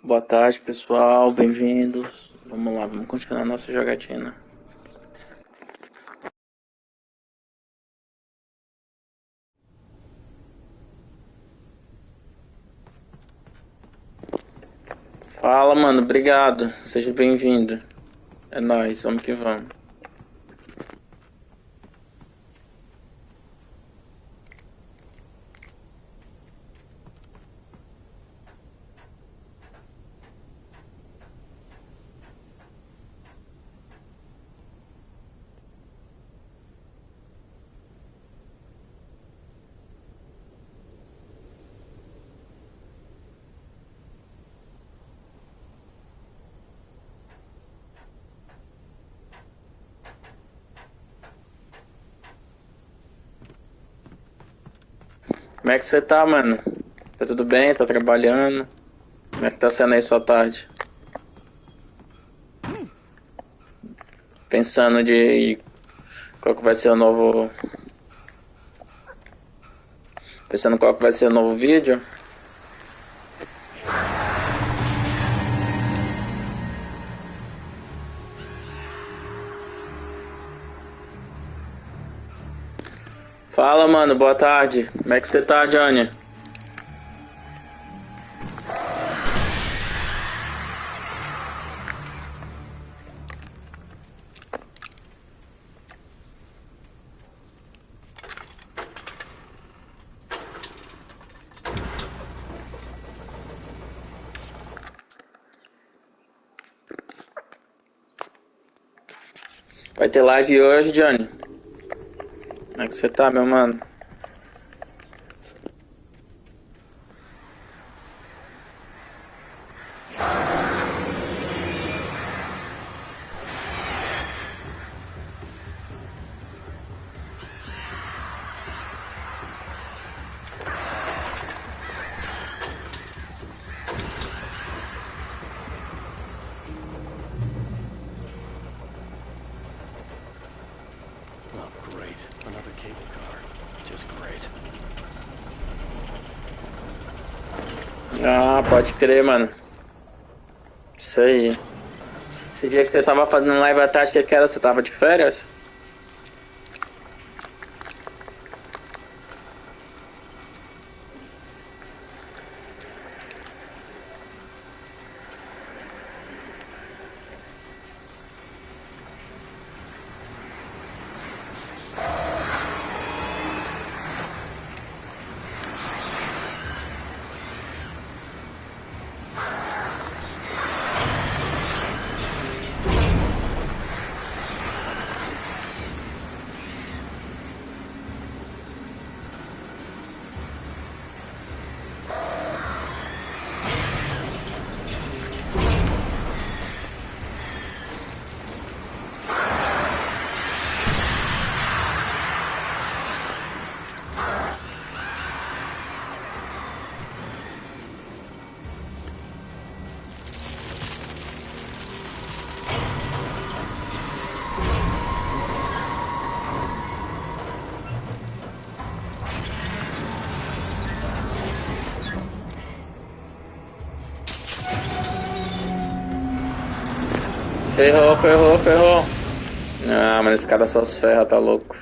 Boa tarde, pessoal. Bem-vindos. Vamos lá, vamos continuar a nossa jogatina. Fala, mano. Obrigado. Seja bem-vindo. É nóis. Vamos que vamos. Como é que você tá, mano? Tá tudo bem? Tá trabalhando? Como é que tá sendo aí sua tarde? Pensando de qual que vai ser o novo... Pensando qual que vai ser o novo vídeo? Fala, mano. Boa tarde. Como é que você tá, Johnny? Vai ter live hoje, Johnny? Como é que você tá, meu mano? Oh, great. Another cable car. Just great. Ah, pode crer, mano. Isso aí. Esse dia que você tava fazendo live à tarde, que era? Você tava de férias? Ferrou, ferrou, ferrou. Ah, mas esse cara só se ferra, tá louco.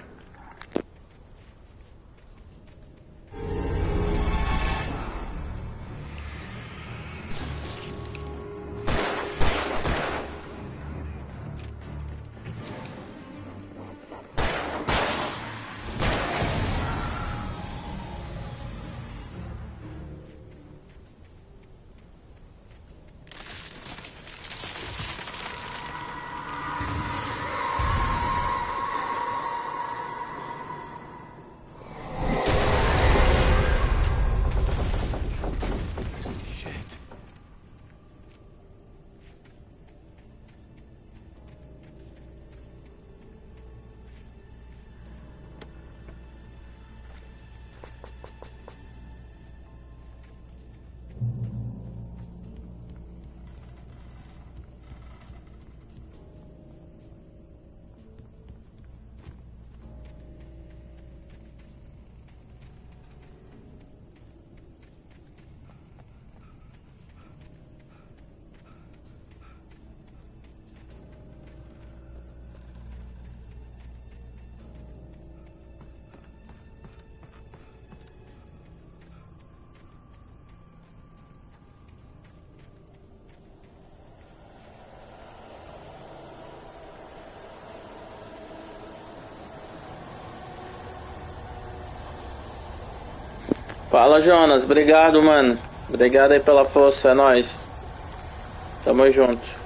Fala, Jonas. Obrigado, mano. Obrigado aí pela força. É nóis. Tamo junto.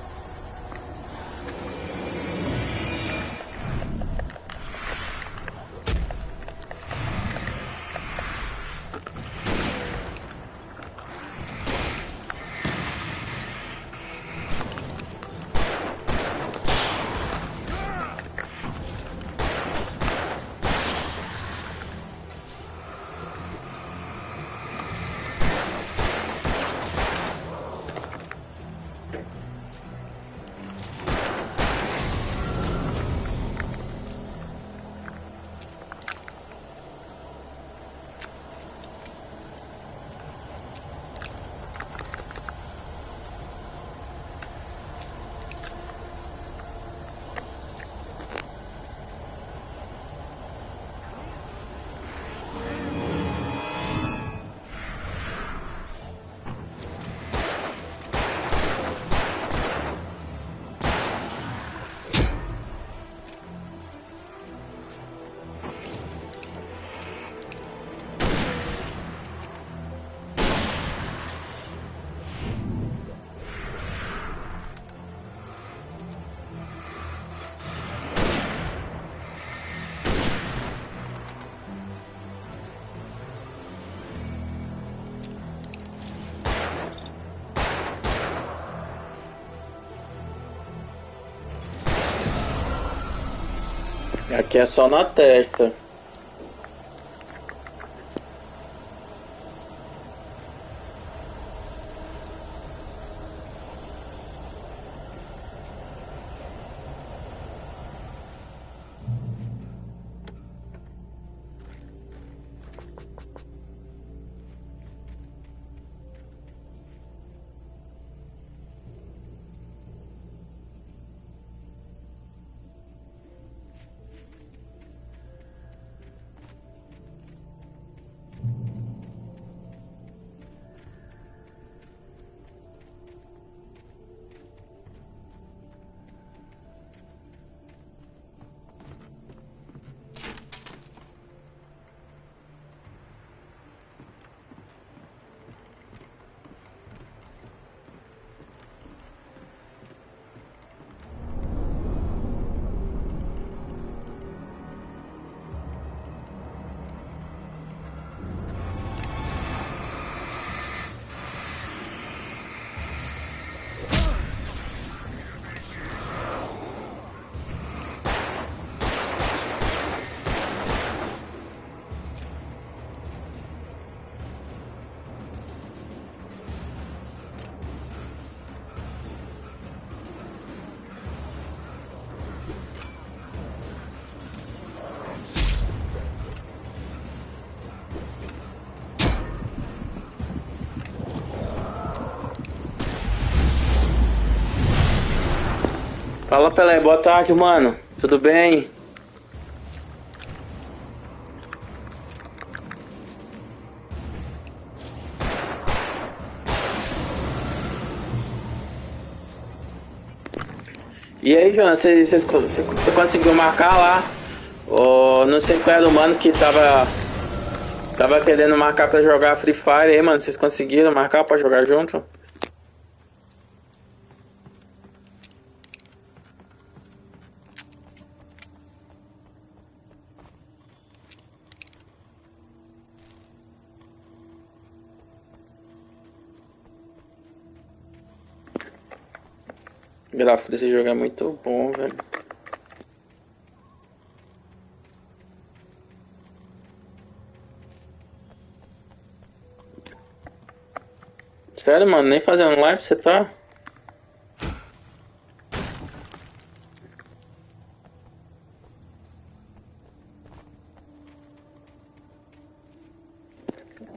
Aqui é só na testa. Fala, Pelé. Boa tarde, mano. Tudo bem? E aí, Jonas, você conseguiu marcar lá? Não sei qual era o mano que tava querendo marcar pra jogar Free Fire aí, mano. Vocês conseguiram marcar pra jogar junto? O gráfico desse jogo é muito bom, velho. Sério, mano, nem fazendo live você tá?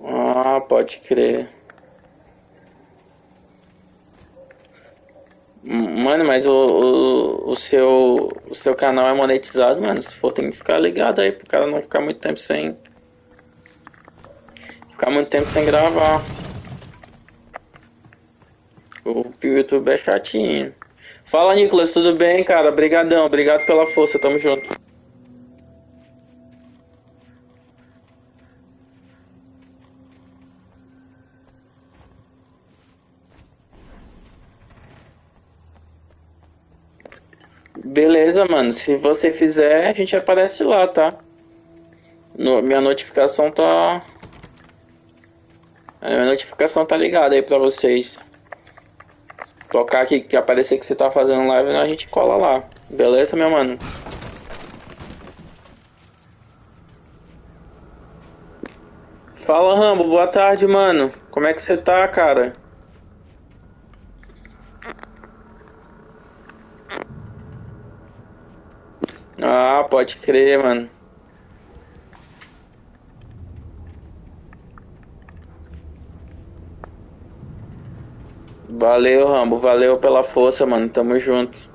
Ah, pode crer. Mano, mas o seu canal é monetizado, mano. Se for, tem que ficar ligado aí pro cara não ficar muito tempo sem gravar. O YouTube é chatinho. Fala, Nicolas, tudo bem, cara? Obrigadão, obrigado pela força, tamo junto. Beleza, mano. Se você fizer, a gente aparece lá, tá? Minha notificação tá. A minha notificação tá ligada aí pra vocês. Tocar aqui que aparecer que você tá fazendo live, a gente cola lá. Beleza, meu mano? Fala, Rambo. Boa tarde, mano. Como é que você tá, cara? Ah, pode crer, mano. Valeu, Rambo. Valeu pela força, mano. Tamo junto.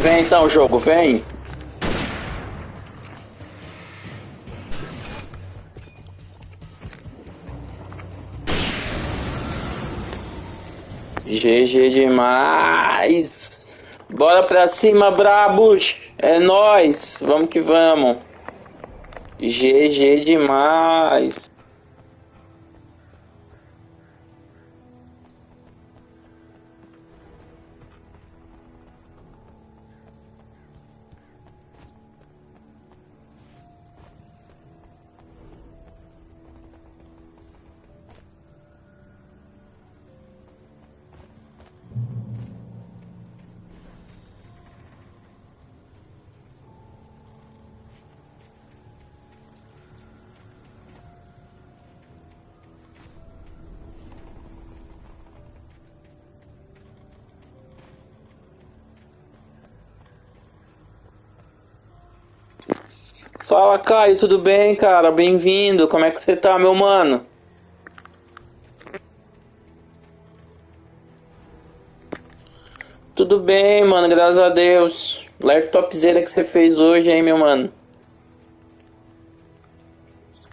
Vem então, jogo, vem. GG demais. Bora pra cima, brabos. É nóis. Vamos que vamos. GG demais. Fala, Caio, tudo bem, cara? Bem-vindo. Como é que você tá, meu mano? Tudo bem, mano, graças a Deus. Leve topzera que você fez hoje, hein, meu mano?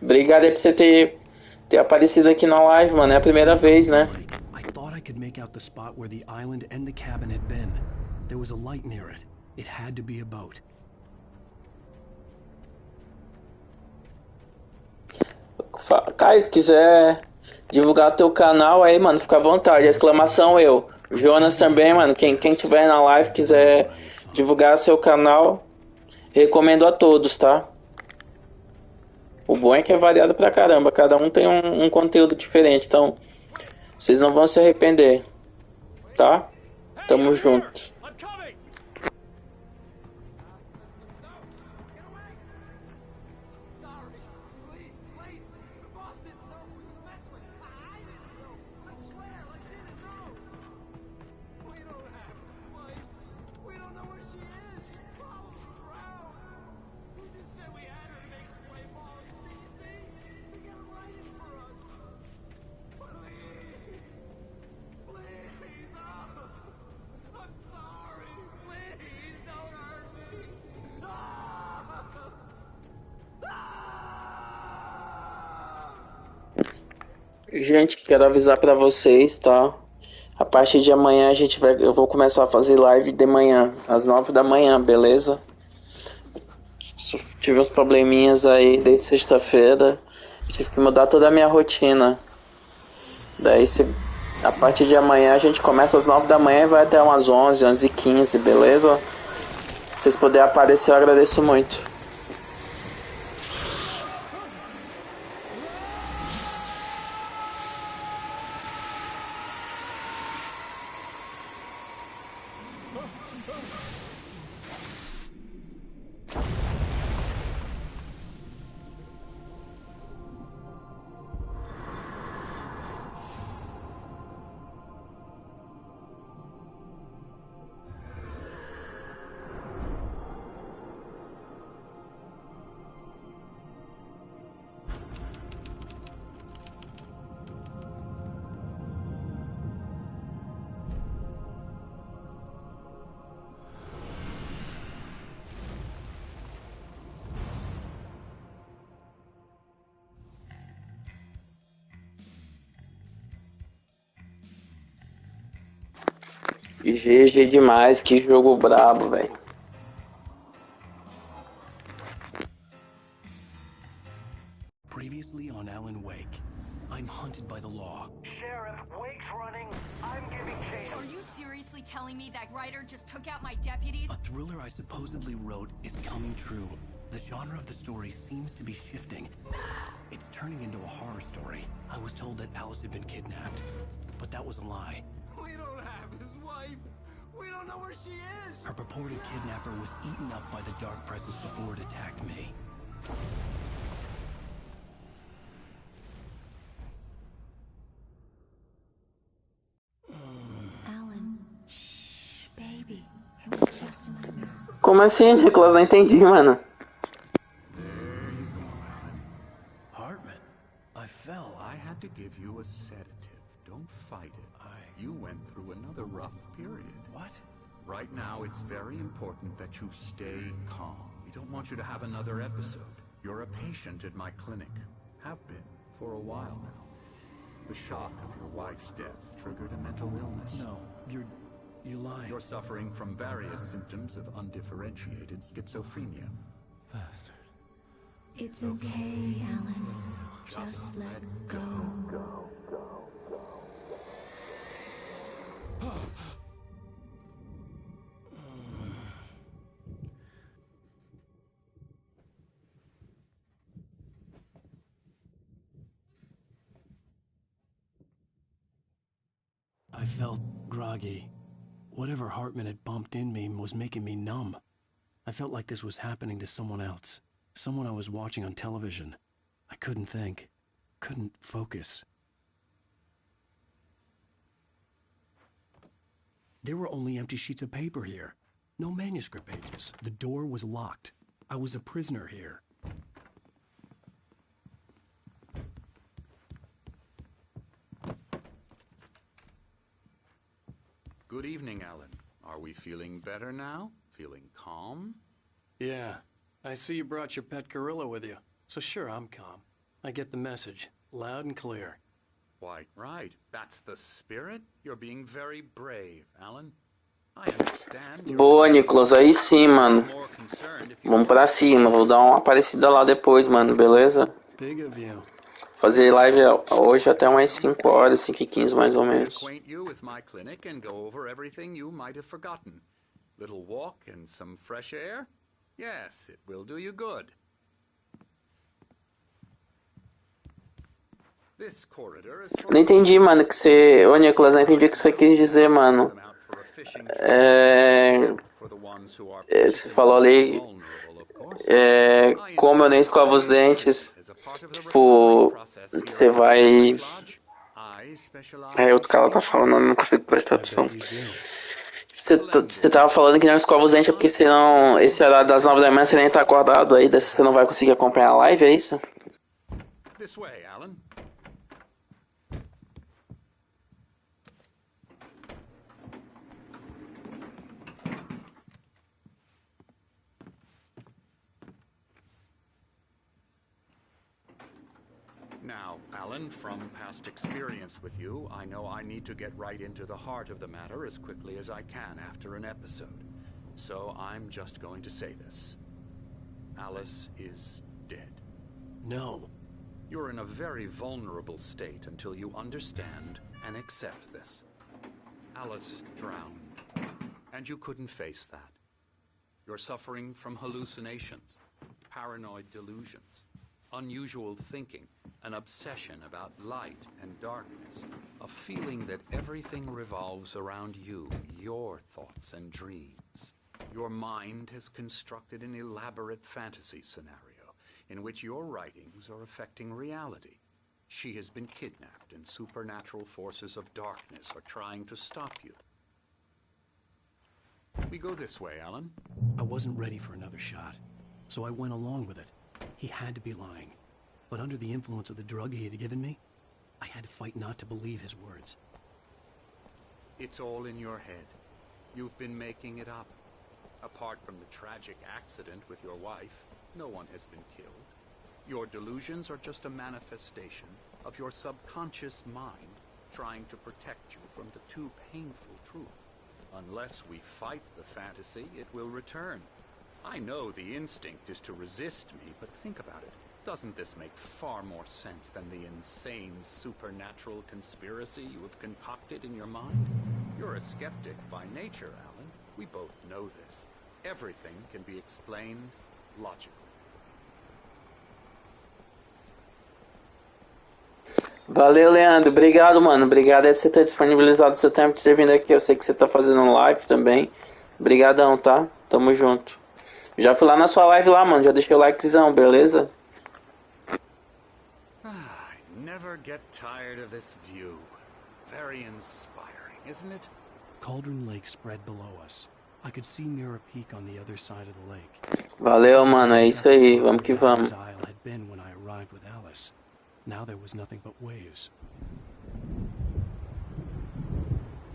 Obrigado aí por você ter aparecido aqui na live, mano. É a primeira vez, né? I thought I could make out the spot where the island and the cabin had been. There was a light near it. It had to be a boat. Caio, se quiser divulgar teu canal aí, mano, fica à vontade. Exclamação eu. Jonas também, mano. Quem tiver na live quiser divulgar seu canal, recomendo a todos, tá? O bom é que é variado pra caramba. Cada um tem um conteúdo diferente. Então, vocês não vão se arrepender, tá? Tamo junto. I'm coming! Sorry. Please, late. The boss didn't know who he was messing with. I didn't know. I swear, I didn't know. We don't have a wife. We don't know where she is. She's probably drowned. Who just said we had her to make us play ball? You see? They got it writing for us. Gente, quero avisar pra vocês, tá? A partir de amanhã eu vou começar a fazer live de manhã, às 9 da manhã, beleza? Tive uns probleminhas aí desde sexta-feira. Tive que mudar toda a minha rotina. Daí a partir de amanhã a gente começa às 9 da manhã e vai até umas 11, 11h15, beleza? Se vocês puderem aparecer, eu agradeço muito. GG demais, que jogo brabo, velho. Previously on Alan Wake, I'm hunted by the law. Sheriff, Wake's running. I'm giving chase. Are you seriously telling me that writer just took out my deputies? A thriller I supposedly wrote is coming true. The genre of the story seems to be shifting. It's turning into a horror story. I was told that Alice had been kidnapped, but that was a lie. We don't have his wife. We don't know where she is. Her purported kidnapper was eaten up by the dark presence before it attacked me. Alan, shh, baby. It was just a nightmare. Como assim, Nicolas? Não entendi, mano. There you go, Alan. Hartman, I fell. I had to give you a sedative. Don't fight it. You went through another rough period. What? Right now, it's very important that you stay calm. We don't want you to have another episode. You're a patient at my clinic. Have been for a while now. The shock of your wife's death triggered a mental illness. No, you're lying. You're suffering from various symptoms of undifferentiated schizophrenia. Bastard. It's okay, Alan. Just let go. I felt groggy. Whatever Hartman had bumped in me was making me numb. I felt like this was happening to someone else. Someone I was watching on television. I couldn't think. Couldn't focus. There were only empty sheets of paper here. No manuscript pages. The door was locked. I was a prisoner here. Good evening, Alan. Are we feeling better now? Feeling calm? Yeah. I see you brought your pet gorilla with you. So sure, I'm calm. I get the message. Loud and clear. Why, right. That's the spirit. You're being very brave, Alan. I understand. Boa, Nicolas. Aí sim, mano. More concerned if you Vamos pra cima. Vou dar uma aparecida lá depois, mano. Beleza? Big of you. Fazer live hoje até umas 5 horas, 5h15 mais ou menos. acquaint you with my clinic and go over everything you might have forgotten. Little walk and some fresh air? Yes, it will do you good. This corridor is Não entendi, mano, que você... Ô, Nicolas, não entendi o que você quis dizer, mano. Você falou ali... como eu nem escovo os dentes, tipo... Você vai... Aí outro cara tá falando, eu não consigo prestar atenção. Você tava falando que não escova os dentes porque senão... Esse horário das 9 da manhã você nem tá acordado aí, você não vai conseguir acompanhar a live, é isso? This way, Alan. Now, Alan, from past experience with you, I know I need to get right into the heart of the matter as quickly as I can after an episode. So I'm just going to say this. Alice is dead. No. You're in a very vulnerable state until you understand and accept this. Alice drowned, and you couldn't face that. You're suffering from hallucinations, paranoid delusions, unusual thinking, an obsession about light and darkness, a feeling that everything revolves around you, your thoughts and dreams. Your mind has constructed an elaborate fantasy scenario in which your writings are affecting reality. She has been kidnapped and supernatural forces of darkness are trying to stop you. We go this way, Alan. I wasn't ready for another shot, so I went along with it. He had to be lying. But under the influence of the drug he had given me, I had to fight not to believe his words. It's all in your head. You've been making it up. Apart from the tragic accident with your wife, no one has been killed. Your delusions are just a manifestation of your subconscious mind trying to protect you from the too painful truth. Unless we fight the fantasy, it will return. I know the instinct is to resist me, but think about it. Doesn't this make far more sense than the insane supernatural conspiracy you have concocted in your mind? You're a skeptic by nature, Alan. We both know this. Everything can be explained logically. Valeu, Leandro. Obrigado, mano. Obrigado aí por você ter disponibilizado seu tempo de ter vindo aqui. Eu sei que você tá fazendo live também. Obrigadão, tá? Tamo junto. Já fui lá na sua live lá, mano. Já deixei o likezão, beleza? I never get tired of this view. Very inspiring, isn't it? Cauldron Lake spread below us. I could see Mirror Peak on the other side of the lake. Valeu, mano. É isso aí. Vamos que vamos. Isle had been when I arrived with Alice. Now there was nothing but waves.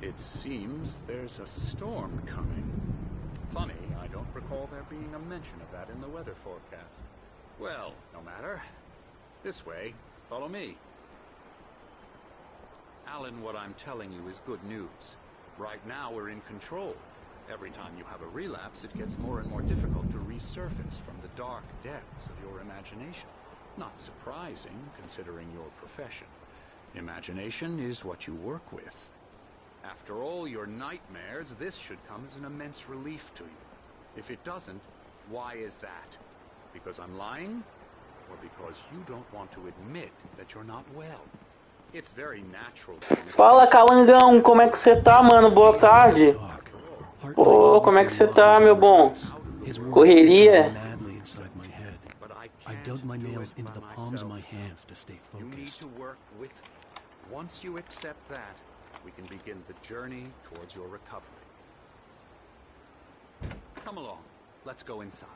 It seems there's a storm coming. Funny, I don't recall there being a mention of that in the weather forecast. Well, no matter. This way, follow me. Alan, what I'm telling you is good news. Right now we're in control. Every time you have a relapse, it gets more and more difficult to resurface from the dark depths of your imagination. Not surprising, considering your profession. Imagination is what you work with. After all your nightmares, this should come as an immense relief to you. If it doesn't, why is that? Because I'm lying? Or because you don't want to admit that you're not well? It's very natural to... Fala, Calangão. Como é que você tá, mano? Boa tarde. Pô, como é que você tá, meu bom? Correria? I dug my nails into the palms of my hands to stay You need focused. to work with me. Once you accept that, we can begin the journey towards your recovery. Come along. Let's go inside.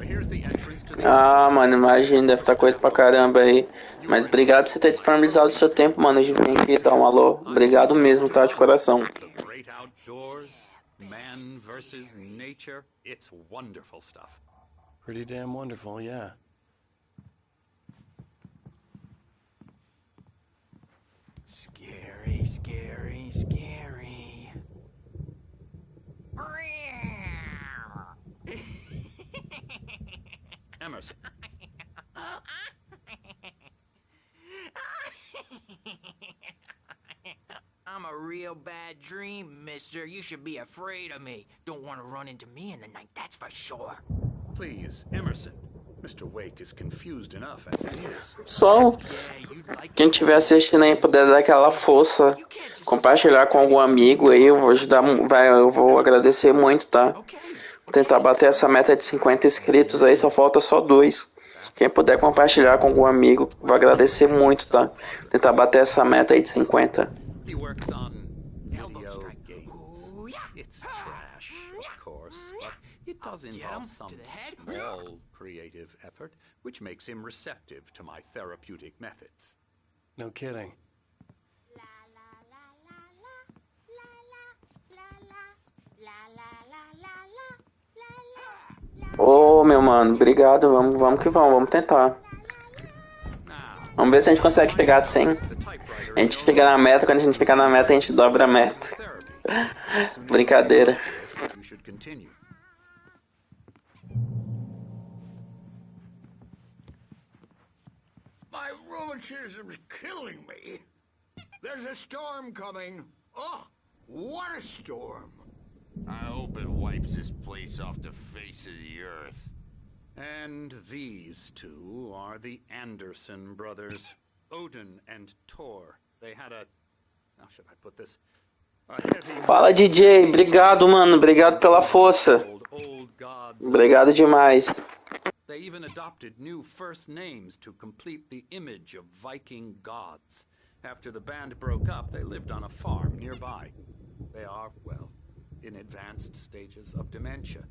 Here's the entrance to the Ah, mano, imagina, deve estar coisa pra caramba aí. Mas obrigado por você ter disponibilizado o seu tempo, mano, de vir aqui dar um alô. Obrigado mesmo, tá? De coração. The great outdoors, man versus nature. It's wonderful stuff. Pretty damn wonderful, yeah. Scary, scary, scary. Emerson. I'm a real bad dream, mister. You should be afraid of me. Don't want to run into me in the night, that's for sure. Please, Emerson. Mr. Wake is confused enough as it is. Pessoal, quem estiver assistindo aí puder dar aquela força, compartilhar com algum amigo aí, eu vou ajudar, eu vou agradecer muito, tá? Vou tentar bater essa meta de 50 inscritos aí, só falta só 2. Quem puder compartilhar com algum amigo, vou agradecer muito, tá? Vou tentar bater essa meta aí de 50. He works on video games. It's trash, of course, but it does involve some small creative effort, which makes him receptive to my therapeutic methods. No kidding. Ô, meu mano, obrigado. Vamos que vamos, vamos tentar. Vamos ver se a gente consegue chegar a 100. A gente chega na meta, quando a gente chegar na meta, a gente dobra a meta. Brincadeira. My rheumatism's killing me. There's a storm coming. Oh, what a storm. I hope it wipes this place off the face of the earth. And these two are the Anderson brothers, Odin and Thor. They had a... How should I put this? A heavy... Fala, DJ. Obrigado, mano. Obrigado pela força. Old gods. Obrigado demais. They even adopted new first names to complete the image of Viking gods. After the band broke up, they lived on a farm nearby. They are, well, in advanced stages of dementia.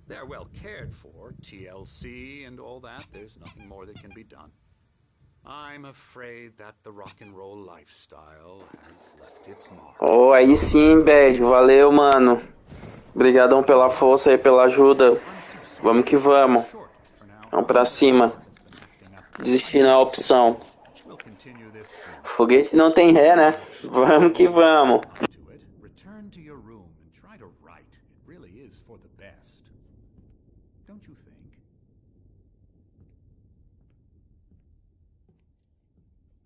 They're well cared for, TLC and all that. There's nothing more that can be done. I'm afraid that the rock and roll lifestyle has left its mark. Oh, aí sim, Bad. Valeu, mano. Obrigadão pela força e pela ajuda. Vamos que vamos. Vamos pra cima. Desistir não é opção. Foguete não tem ré, né? Vamos que vamos. Return to your room and try to write. It really is for the best. Don't you think?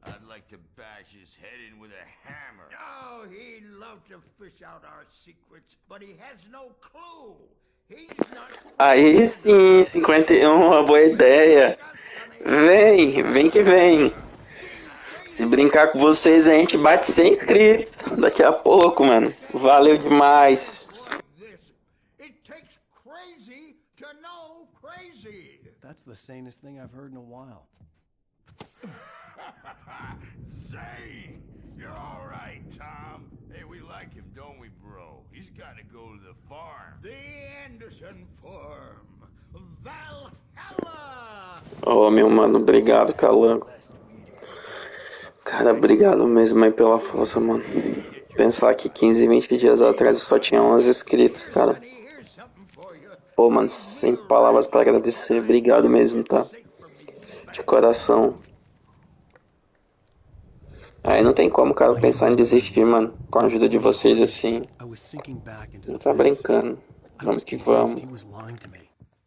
I'd like to bash his head in with a hammer. Oh, he'd love to fish out our secrets, but he has no clue. He's not... Aí sim, 51, uma boa ideia. Vem que vem. Se brincar com vocês, a gente bate 100 inscritos daqui a pouco, mano. Valeu demais. It takes crazy to know crazy. That's the sanest thing I've heard in a while. Say, you're all right, Tom. Hey, we like him, don't we, bro? He's got to go to the farm. The Anderson farm. Valhalla! Oh, meu mano, obrigado, Calango. Cara, obrigado mesmo aí pela força, mano. Pensar que 15, 20 dias atrás eu só tinha 11 inscritos, cara. Pô, mano, sem palavras pra agradecer. Obrigado mesmo, tá? De coração. Aí não tem como, cara, pensar em desistir, mano. Com a ajuda de vocês, assim. Não tá brincando. Vamos que vamos.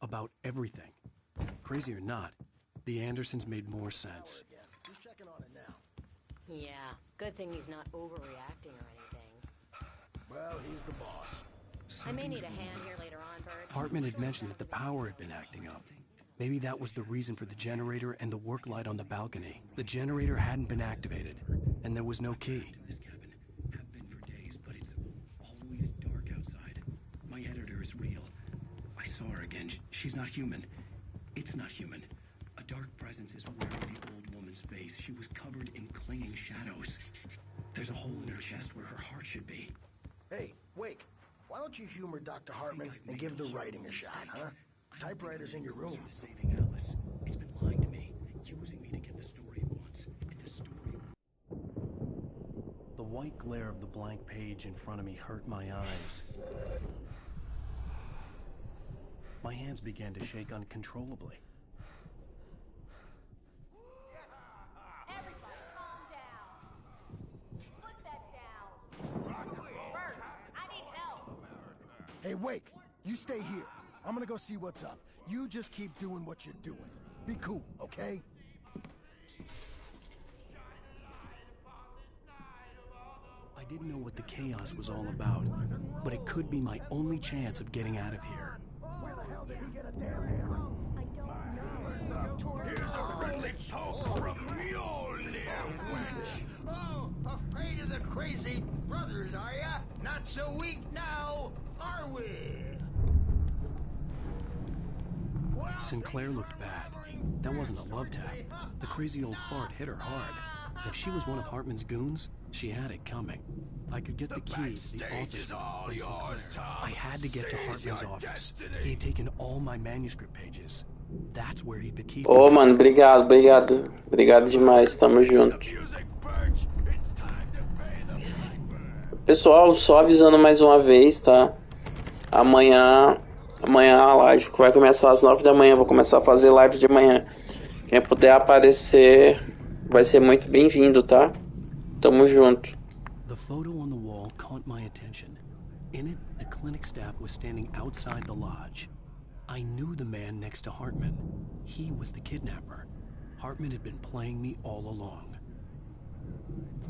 About everything. Crazy or not, the Andersons made more sense. Yeah, good thing he's not overreacting or anything. Well, he's the boss. I may need a hand here later on, Bert. Hartman had mentioned that the power had been acting up. Maybe that was the reason for the generator and the work light on the balcony. The generator hadn't been activated, and there was no key. Have been for days, but it's always dark outside. My editor is real. I saw her again. She's not human. It's not human. A dark presence is wearing the old woman's face. She was covered in clinging shadows. There's a hole in her chest where her heart should be. Hey, Wake, why don't you humor Dr. Hartman and give the writing a shot, huh? Typewriter's in your room. Saving Alice. It's been lying to me, using me to get the story it wants. And the story... The white glare of the blank page in front of me hurt my eyes. My hands began to shake uncontrollably. Everybody calm down. Put that down. Bert, I need help. Hey, Wake, you stay here. I'm gonna go see what's up. You just keep doing what you're doing. Be cool, okay? I didn't know what the chaos was all about, but it could be my only chance of getting out of here. Where the hell did he get a damn hammer? I don't know. Here's a friendly poke from Mjolnir, wench. Oh, afraid of the crazy brothers, are ya? Not so weak now, are we? Sinclair looked bad. That wasn't a love tap. The crazy old fart hit her hard. If she was one of Hartman's goons, she had it coming. I could get the key to the office from Sinclair. I had to get to Hartman's office. He had taken all my manuscript pages. That's where he'd been keeping. Ô, mano, obrigado. Obrigado demais, tamo junto. Pessoal, só avisando mais uma vez, tá? Amanhã Amanhã a live que vai começar às 9 da manhã. Vou começar a fazer live de manhã. Quem puder aparecer vai ser muito bem-vindo, tá? Tamo junto. The photo on the wall caught my attention. In it, the clinic staff was standing outside the lodge. I knew the man next to Hartman. He was the kidnapper. Hartman had been playing me all along.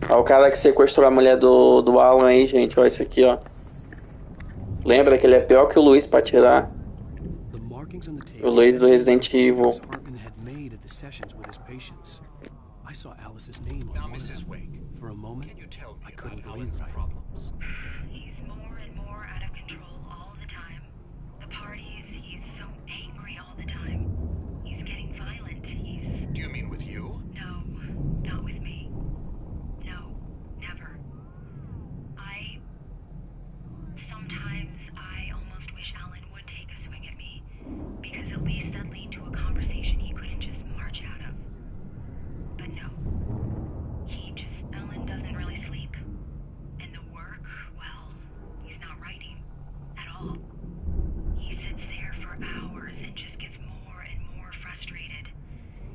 Ó, o cara que sequestrou a mulher do Alan aí, gente. Ó, esse aqui, ó. Lembra que ele é pior que o Luiz pra tirar? The markings on the tape O Luiz do Resident Evil. Hartman had made at the sessions with his patients. I saw Alice's name on one of them. For a moment, I couldn't believe it. He's more and more out of control all the time. The parties, he's so angry all the time. He's getting violent. Do you mean with you? No, not with me. No, never. Sometimes I almost wish Alan would take a swing at me, because at least that'd lead to a conversation he couldn't just march out of. But no. Alan doesn't really sleep. And the work, well, he's not writing at all. He sits there for hours and just gets more and more frustrated.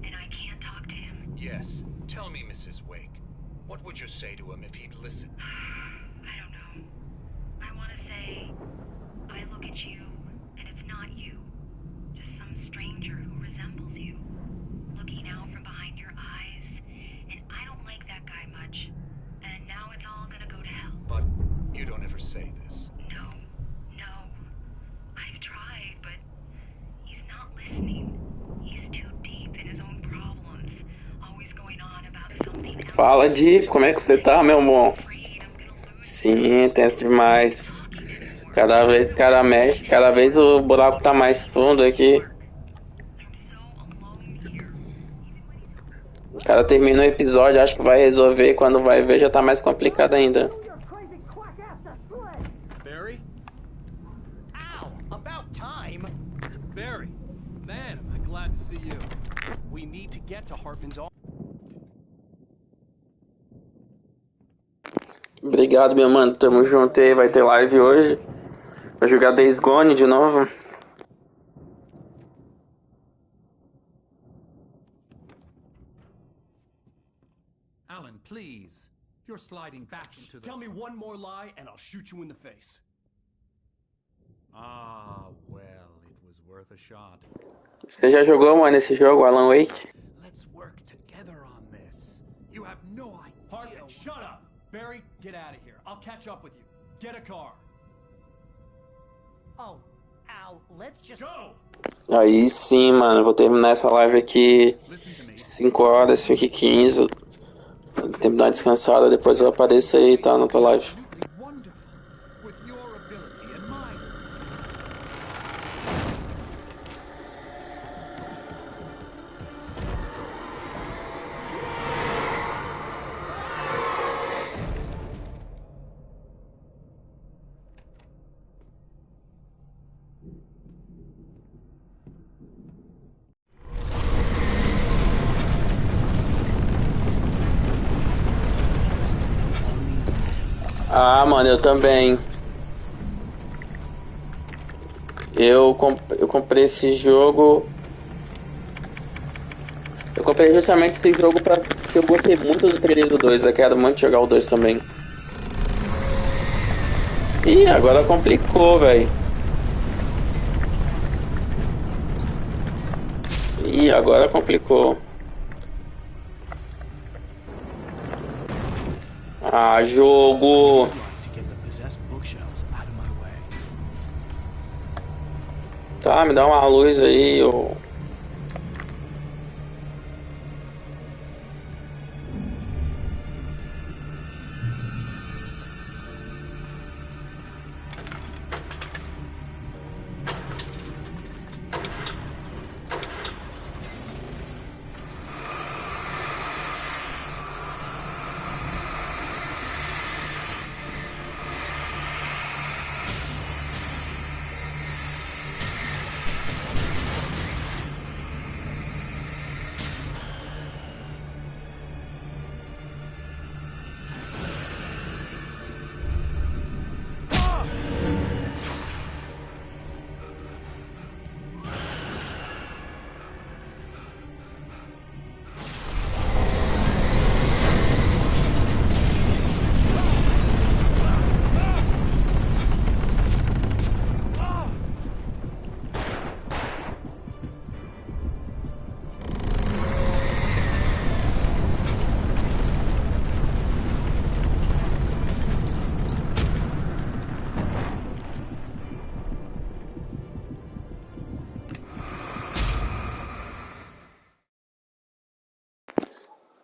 And I can't talk to him. Yes. Tell me, Mrs. Wake. What would you say to him if he'd listen? I don't know. I want to say, I look at you, and it's not you. Just some stranger who resembles you. Looking out from behind your eyes. And I don't like that guy much. And now it's all gonna go to hell. But you don't ever say this. No. I've tried, but he's not listening. He's too deep in his own problems. Always going on about something else. Fala, Di. Como é que você tá, meu bom? Sim, tenso demais. Cada vez o cara mexe, cada vez o buraco tá mais fundo aqui. O cara termina o episódio, acha que vai resolver, quando vai ver já tá mais complicado ainda. Barry? Ow! About time! Barry, man, am I glad to see you. We need to get to Hartman's office. Obrigado, meu mano. Tamo junto aí. Vai ter live hoje. Vou jogar Days Gone de novo. Alan, please. You're sliding back into the... Tell me one more lie and I'll shoot you in the face. Ah, well, it was worth a shot. Você já jogou, mano, esse jogo, Alan Wake? Let's work together on this. You have no idea. Hartman, shut up! Barry, get out of here. I'll catch up with you. Get a car. Oh, Al, let's just go. Aí sim, mano. Vou terminar essa live aqui 5 horas, fique 15. Vou terminar uma descansada, depois eu apareço aí, tá? Na tua live. Ah, mano, eu também. Eu comprei esse jogo. Eu comprei justamente esse jogo porque eu gostei muito do 3 e do 2. Eu quero muito jogar o 2 também. Ih, agora complicou, velho. Ih, agora complicou. Ah, jogo. Tá, me dá uma luz aí, ô.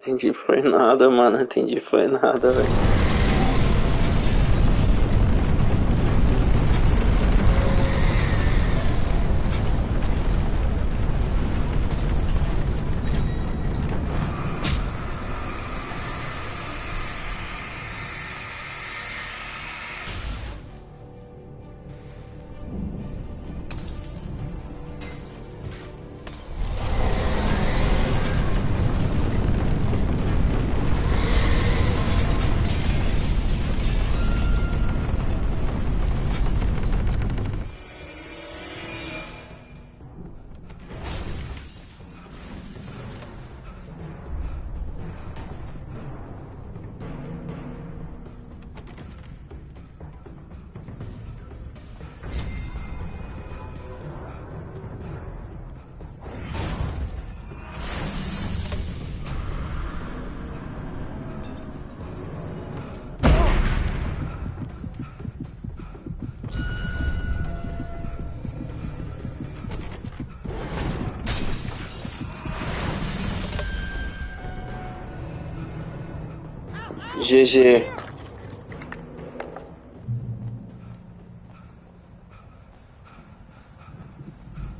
Entendi, foi nada, mano. Entendi, foi nada, velho. GG.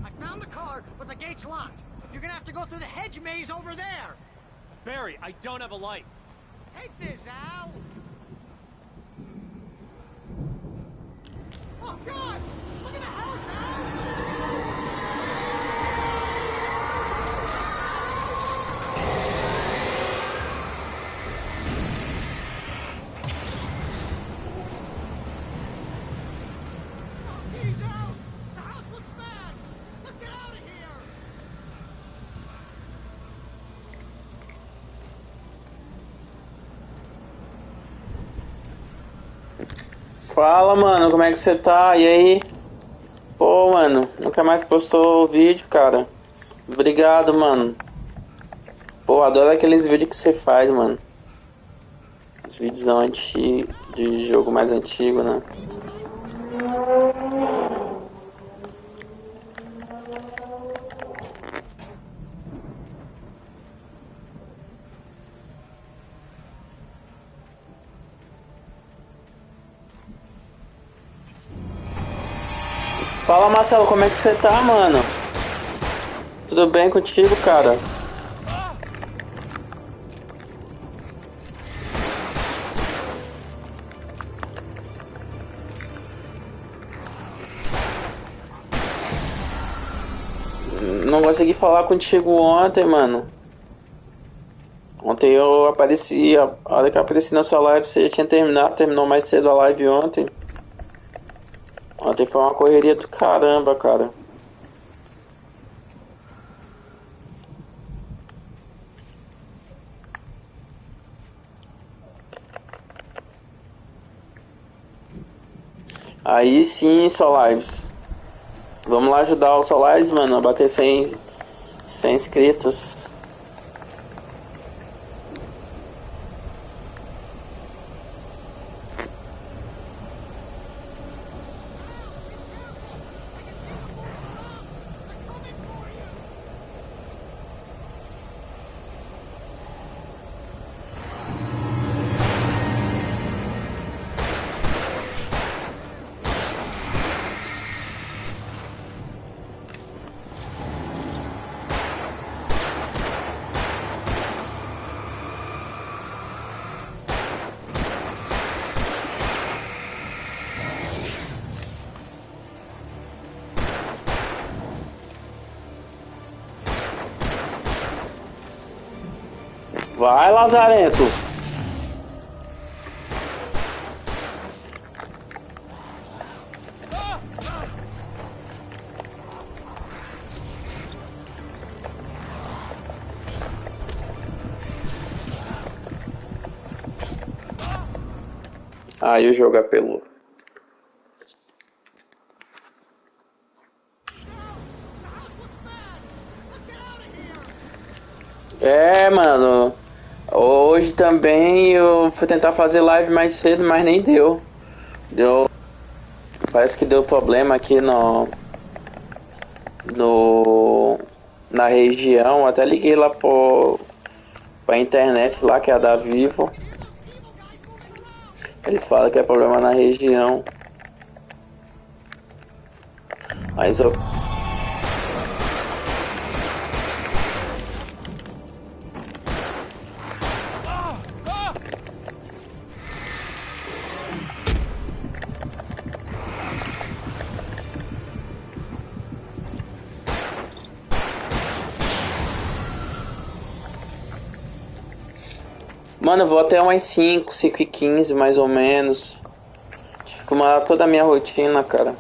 I found the car, but the gate's locked. You're gonna have to go through the hedge maze over there. Barry, I don't have a light. Take this, Al. Oh God! Look at the house, Al. He's out! The house looks bad! Let's get out of here! Fala, mano, como é que você tá? E aí? Pô, mano, nunca mais postou vídeo, cara. Obrigado, mano. Pô, adoro aqueles vídeos que você faz, mano. Os vídeos de jogo mais antigo, né? Fala, Marcelo, como é que você tá, mano? Tudo bem contigo, cara? Não consegui falar contigo ontem, mano. Ontem eu apareci, a hora que eu apareci na sua live você já tinha terminado, terminou mais cedo a live ontem. Ontem foi uma correria do caramba, cara. Aí sim, Solares. Vamos lá ajudar o Solares, mano, a bater 100 inscritos. Vai, Lazarento. Aí o jogo apelou. É, mano. Hoje também eu fui tentar fazer live mais cedo, mas nem deu. Parece que deu problema aqui na região. Até liguei lá pra internet lá, que é a da Vivo. Eles falam que é problema na região. Mas eu... Mano, eu vou até umas 5h15 mais ou menos. Tive que mudar toda a minha rotina, cara.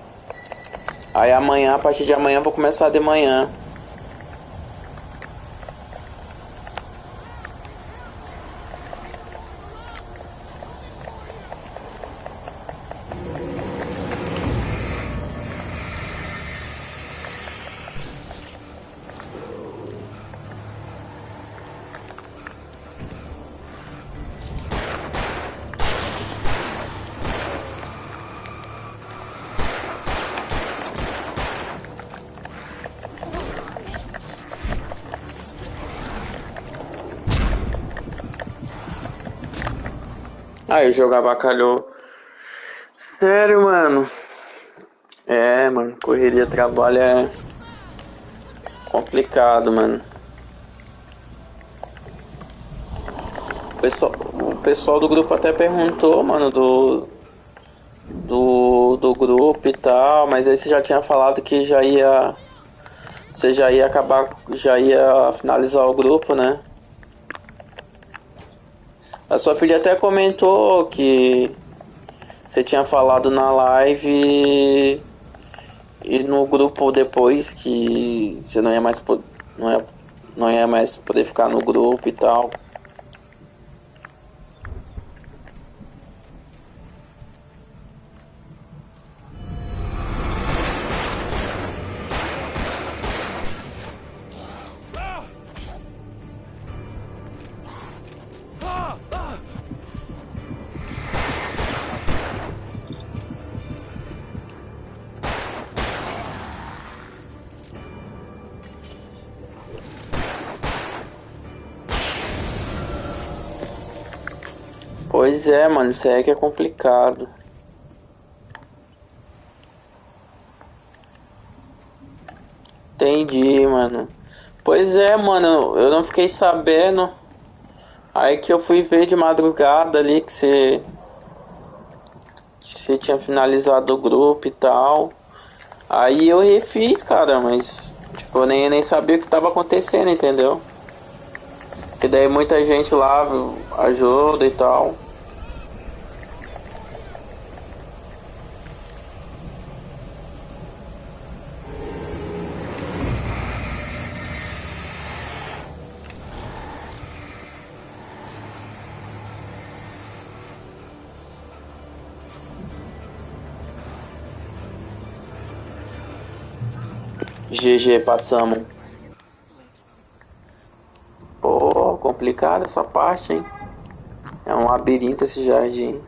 Aí amanhã, a partir de amanhã, eu vou começar de manhã. Aí o jogo avacalhou. Sério, mano. É, mano, correria, trabalho é complicado, mano. O pessoal do grupo até perguntou, mano, do grupo e tal, mas aí você já tinha falado que você já ia acabar, já ia finalizar o grupo, né? A sua filha até comentou que você tinha falado na live e no grupo depois que você não ia mais não ia mais poder ficar no grupo e tal. Pois é, mano, isso aí que é complicado. Entendi, mano. Pois é, mano, eu não fiquei sabendo. Aí que eu fui ver de madrugada ali que você tinha finalizado o grupo e tal. Aí eu refiz, cara, mas tipo, eu nem sabia o que tava acontecendo, entendeu? Que daí muita gente lá ajuda e tal. GG, passamos. Pô, complicado essa parte, hein? É um labirinto esse jardim.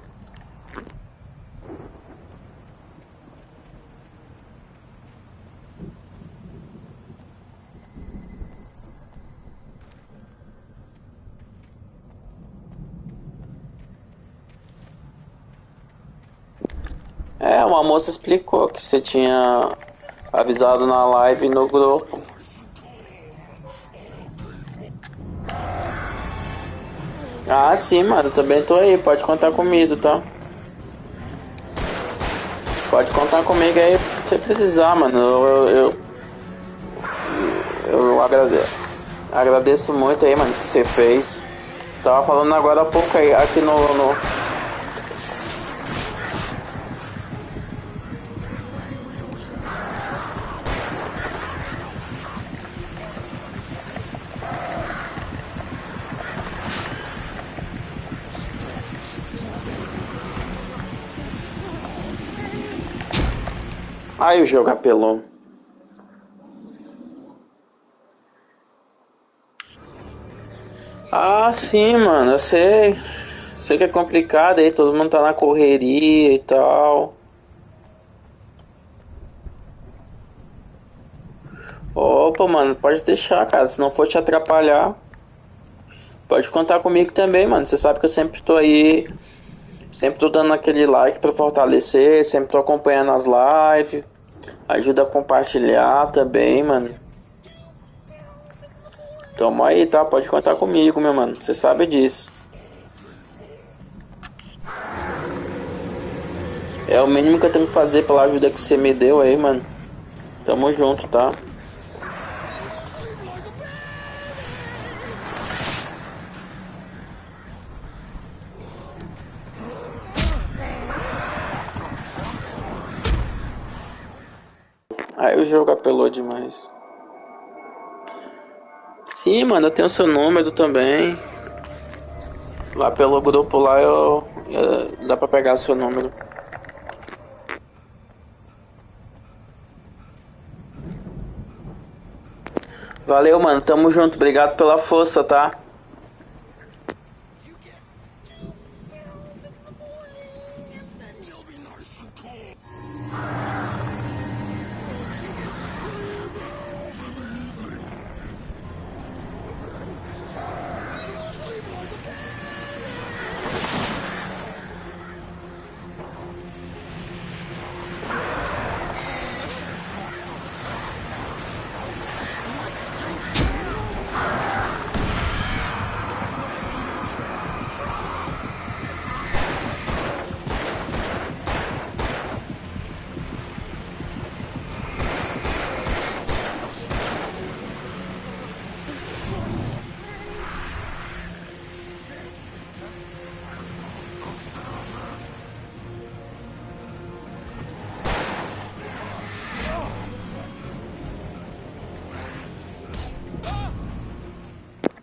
É, uma moça explicou que você tinha avisado na live e no grupo. Ah, sim, mano, também tô aí, pode contar comigo, tá? Pode contar comigo aí se você precisar, mano. Eu agradeço muito aí, mano, que você fez. Tava falando agora há pouco aí, aqui no... Aí o jogo apelou. Ah, sim, mano, eu sei. Sei que é complicado aí, todo mundo tá na correria e tal. Opa, mano, pode deixar, cara, se não for te atrapalhar. Pode contar comigo também, mano. Você sabe que eu sempre tô aí. Sempre tô dando aquele like pra fortalecer. Sempre tô acompanhando as lives. Ajuda a compartilhar também, mano. Tamo aí, tá? Pode contar comigo, meu mano. Você sabe disso. É o mínimo que eu tenho que fazer pela ajuda que você me deu aí, mano. Tamo junto, tá? Aí o jogo apelou demais. Sim, mano, eu tenho seu número também. Lá pelo grupo lá dá pra pegar seu número. Valeu, mano. Tamo junto. Obrigado pela força, tá?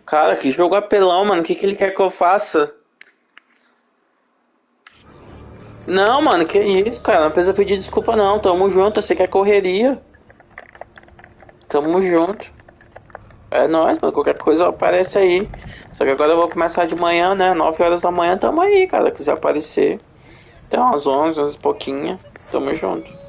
Cara, que jogo apelão, mano. O que ele quer que eu faça? Não, mano, que isso, cara. Não precisa pedir desculpa, não. Tamo junto. Você quer correria? Tamo junto. É nóis, mano. Qualquer coisa aparece aí. Só que agora eu vou começar de manhã, né? 9 horas da manhã, tamo aí, cara. Quiser aparecer. Até umas 11, 11 e pouquinho. Tamo junto.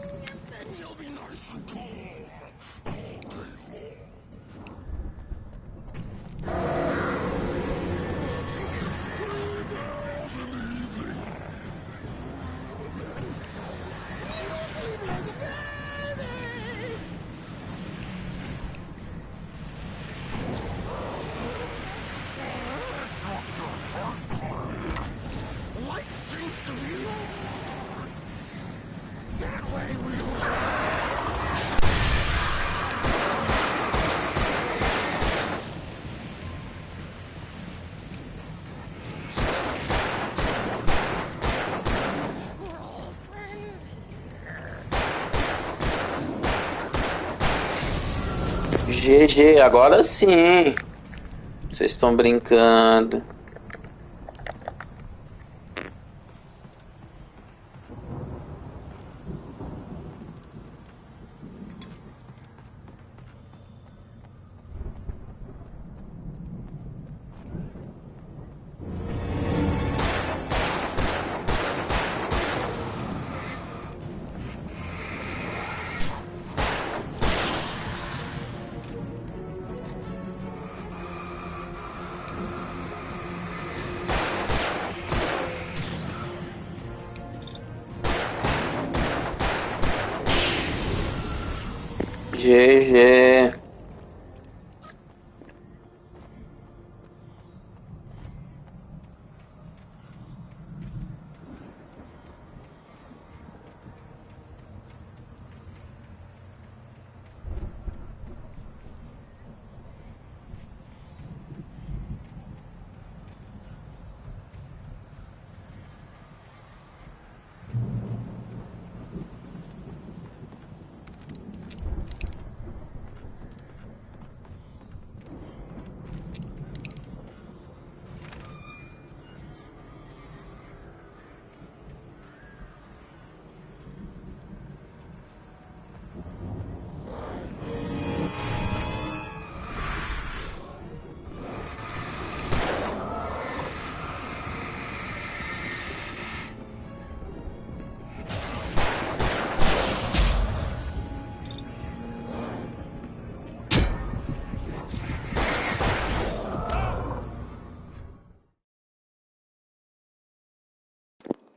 GG, agora sim. Vocês estão brincando. GG.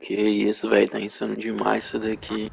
Que isso, velho, tá insano demais isso daqui.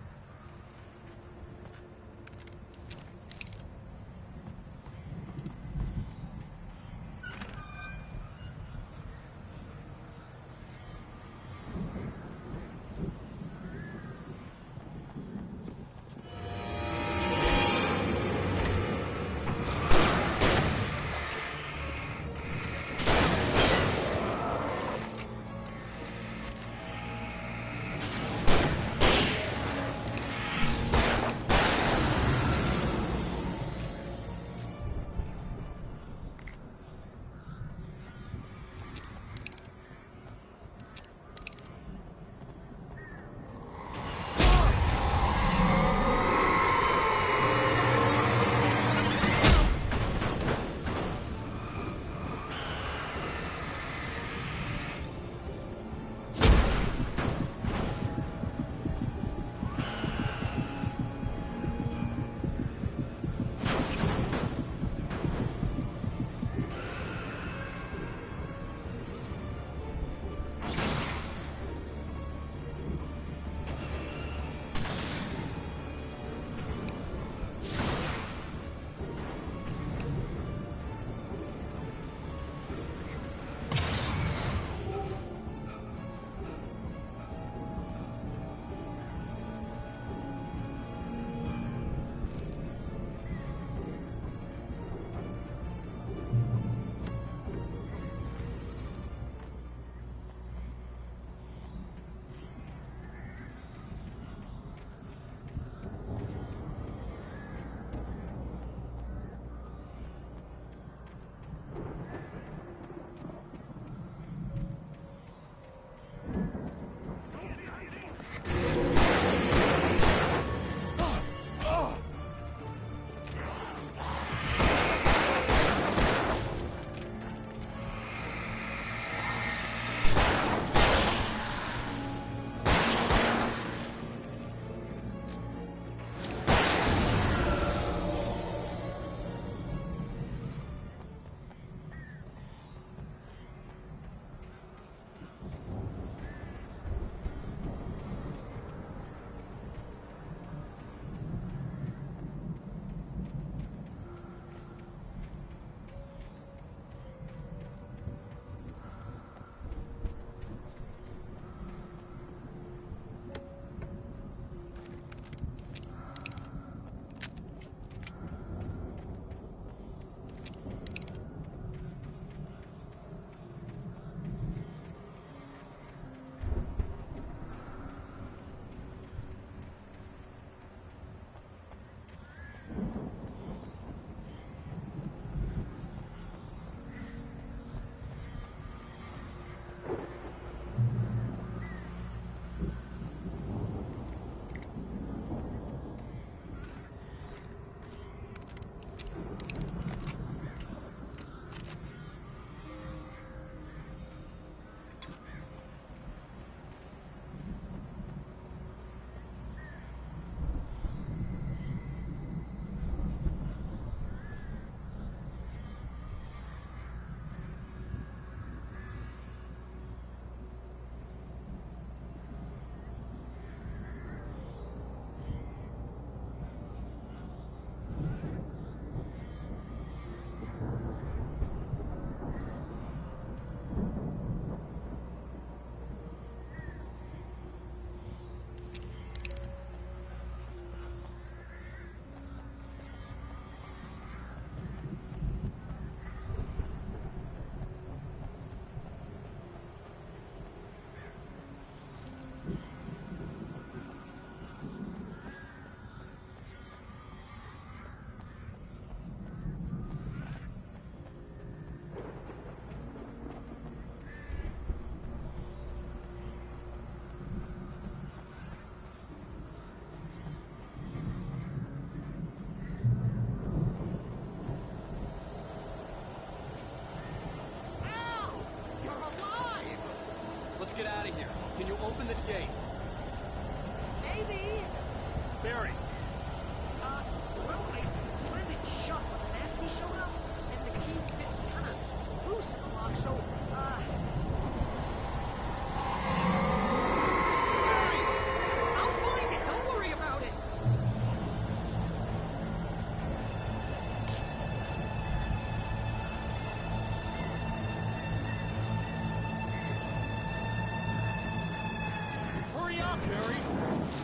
up, Barry.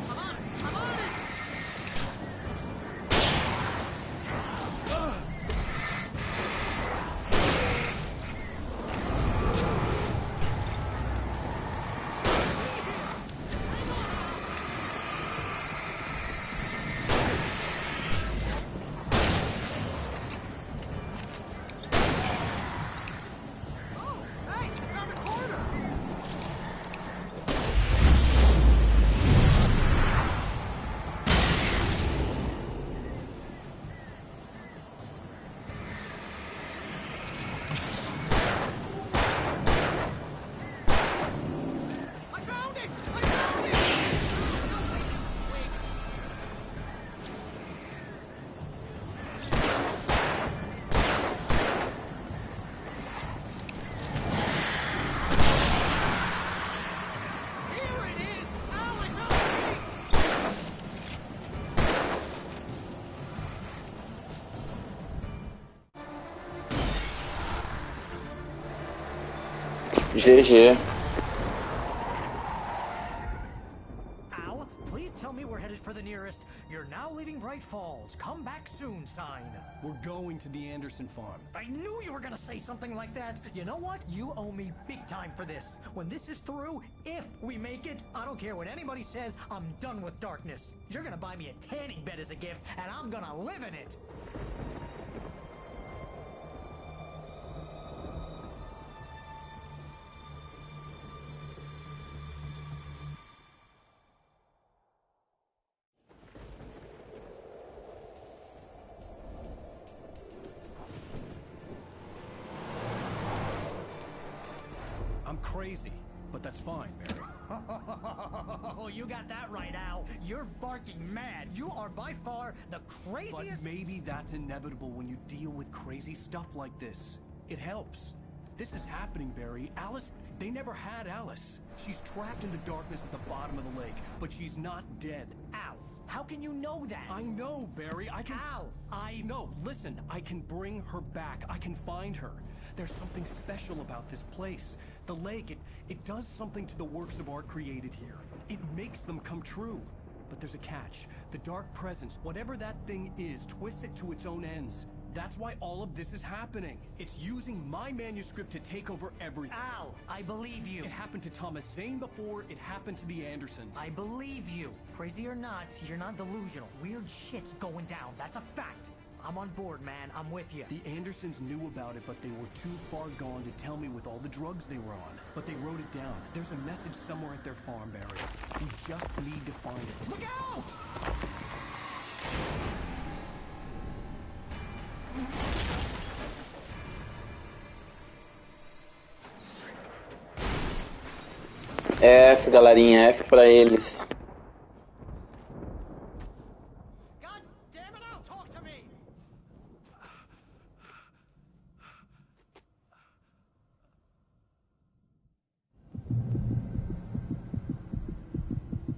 I'm on it! I'm on it! GG. Al, please tell me we're headed for the nearest "You're now leaving Bright Falls. Come back soon" sign. We're going to the Anderson farm. I knew you were gonna say something like that. You know what? You owe me big time for this. When this is through, if we make it, I don't care what anybody says, I'm done with darkness. You're gonna buy me a tanning bed as a gift, and I'm gonna live in it. I'm crazy, but that's fine, Barry. Oh, you got that right, Al. You're barking mad. You are by far the craziest... But maybe that's inevitable when you deal with crazy stuff like this. It helps. This is happening, Barry. Alice, they never had Alice. She's trapped in the darkness at the bottom of the lake, but she's not dead. Al, how can you know that? I know, Barry. I can... Al, No, listen. I can bring her back. I can find her. There's something special about this place. The lake, it does something to the works of art created here. It makes them come true. But there's a catch. The dark presence, whatever that thing is, twists it to its own ends. That's why all of this is happening. It's using my manuscript to take over everything. Al, I believe you. It happened to Thomas Zane before, it happened to the Andersons. I believe you. Crazy or not, you're not delusional. Weird shit's going down. That's a fact. I'm on board, man. I'm with you. The Andersons knew about it, but they were too far gone to tell me with all the drugs they were on. But they wrote it down. There's a message somewhere at their farm, Barry. We just need to find it. Look out! F, galerinha, F pra eles. God damn it, Al, talk to me!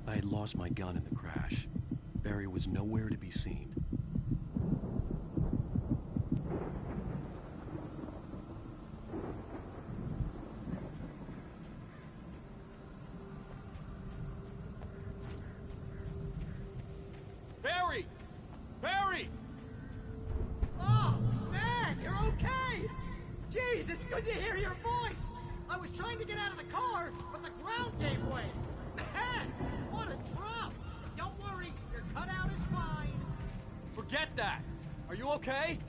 I had lost my gun in the crash. Barry was nowhere to be seen. Barry! Barry! Oh, man, you're okay! Jeez, it's good to hear your voice! I was trying to get out of the car, but the ground gave way. Man, what a drop! Don't worry, your cutout is fine. Forget that! Are you okay?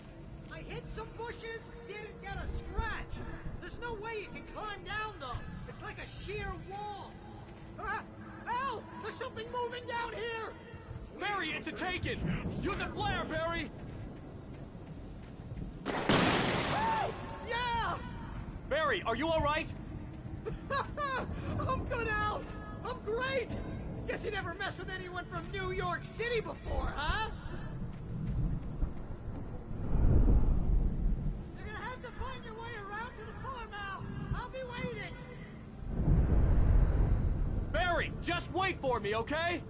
I hit some bushes, didn't get a scratch. There's no way you can climb down, though. It's like a sheer wall. Al, there's something moving down here! Barry, it's a taken! Use a flare, Barry! Yeah! Barry, are you alright? I'm good, Al! I'm great! Guess you never messed with anyone from New York City before, huh? You're gonna have to find your way around to the farm, Al! I'll be waiting! Barry, just wait for me, okay?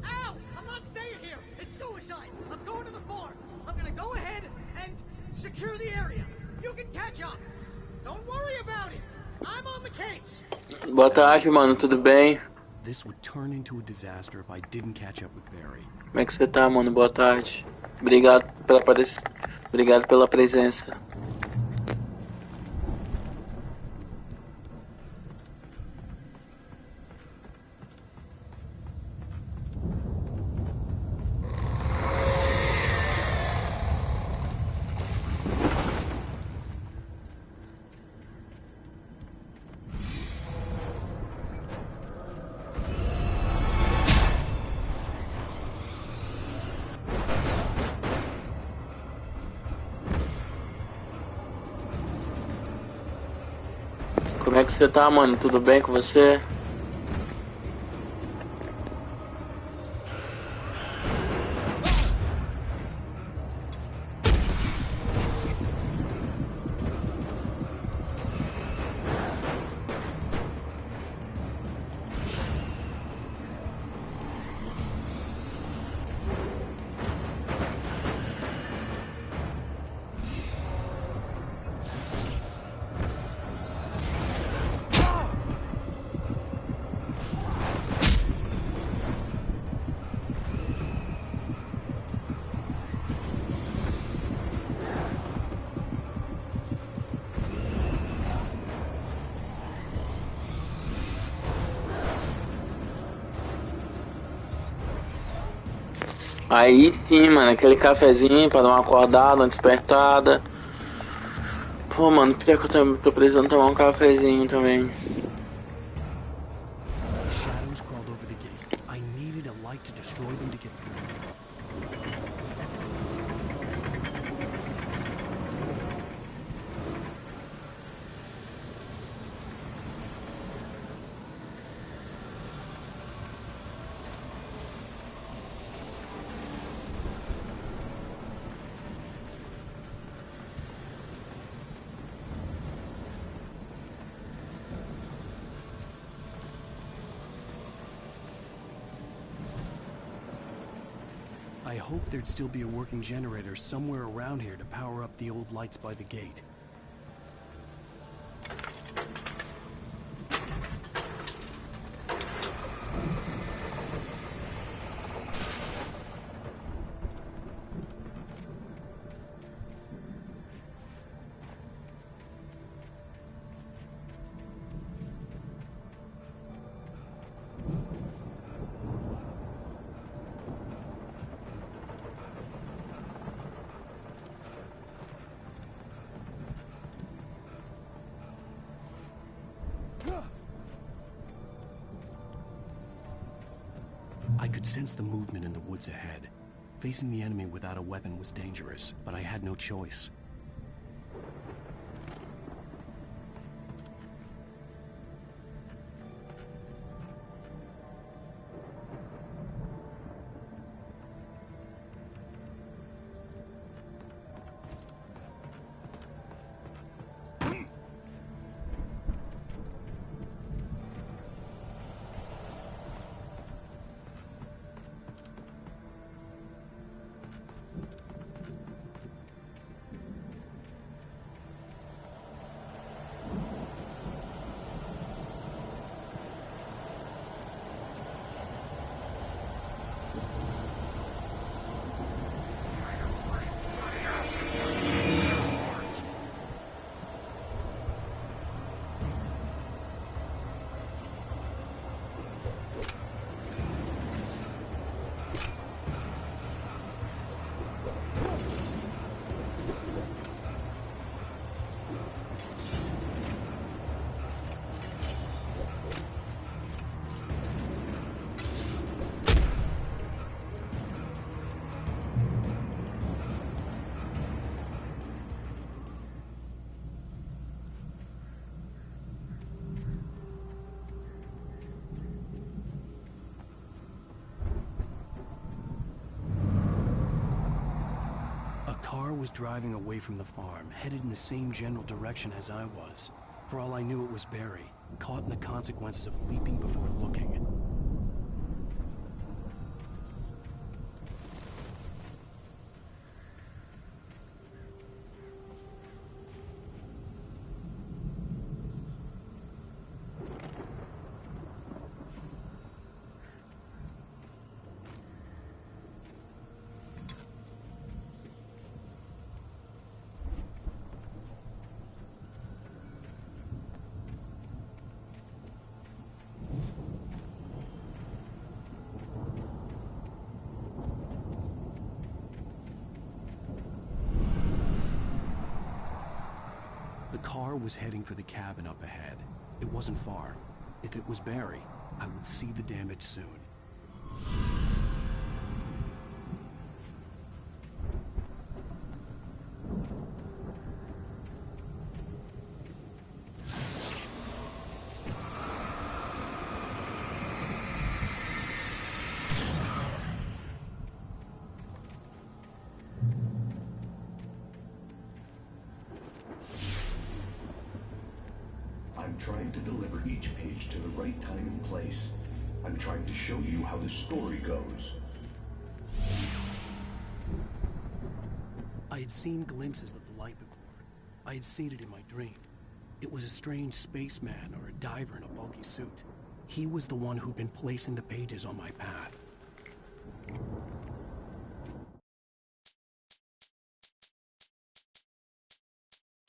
Al! I'm not staying here! It's suicide! I'm going to the farm! I'm gonna go ahead and secure the area! You can catch up! Don't worry about it! I'm on the case! Boa tarde, mano, tudo bem? this would turn into a disaster if I didn't catch up with Barry. Como é que você tá, mano? Boa tarde. Obrigado pela presença. Como é que você tá, mano? Tudo bem com você? Aí sim, mano, aquele cafezinho pra dar uma acordada, uma despertada. Pô, mano, pior que eu tô precisando tomar um cafezinho também. Shadows crawled over the gate. I needed a light to destroy them to get through. I hoped there'd still be a working generator somewhere around here to power up the old lights by the gate. I could sense the movement in the woods ahead. Facing the enemy without a weapon was dangerous, but I had no choice. A car was driving away from the farm, headed in the same general direction as I was. For all I knew, it was Barry, caught in the consequences of leaping before looking. The car was heading for the cabin up ahead. It wasn't far. If it was Barry, I would see the damage soon. I'm trying to deliver each page to the right time and place. I'm trying to show you how the story goes. I had seen glimpses of the light before. I had seen it in my dream. It was a strange spaceman or a diver in a bulky suit. He was the one who'd been placing the pages on my path.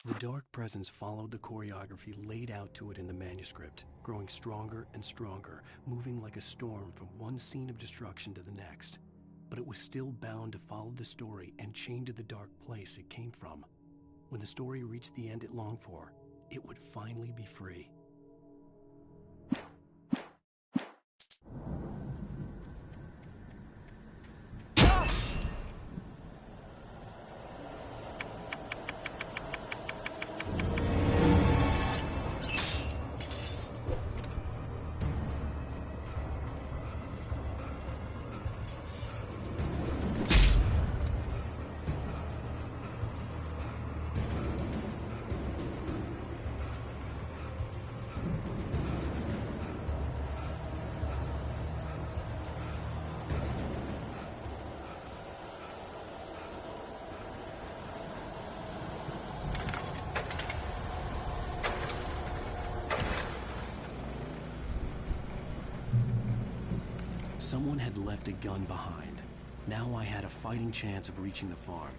The dark presence followed the choreography laid out to it in the manuscript, growing stronger and stronger, moving like a storm from one scene of destruction to the next. But it was still bound to follow the story and chained to the dark place it came from. When the story reached the end it longed for, it would finally be free. Someone had left a gun behind. Now I had a fighting chance of reaching the farm.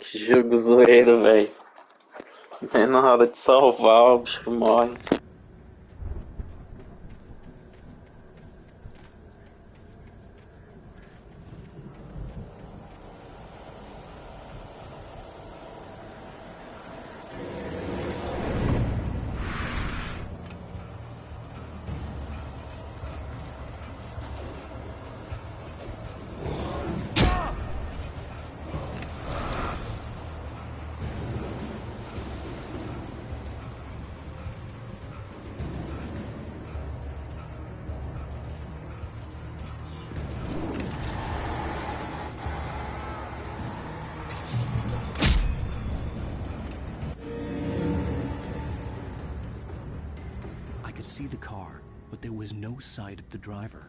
Que jogo zoeiro, velho. É na hora de salvar, o bicho morre. could see the car, but there was no sight of the driver.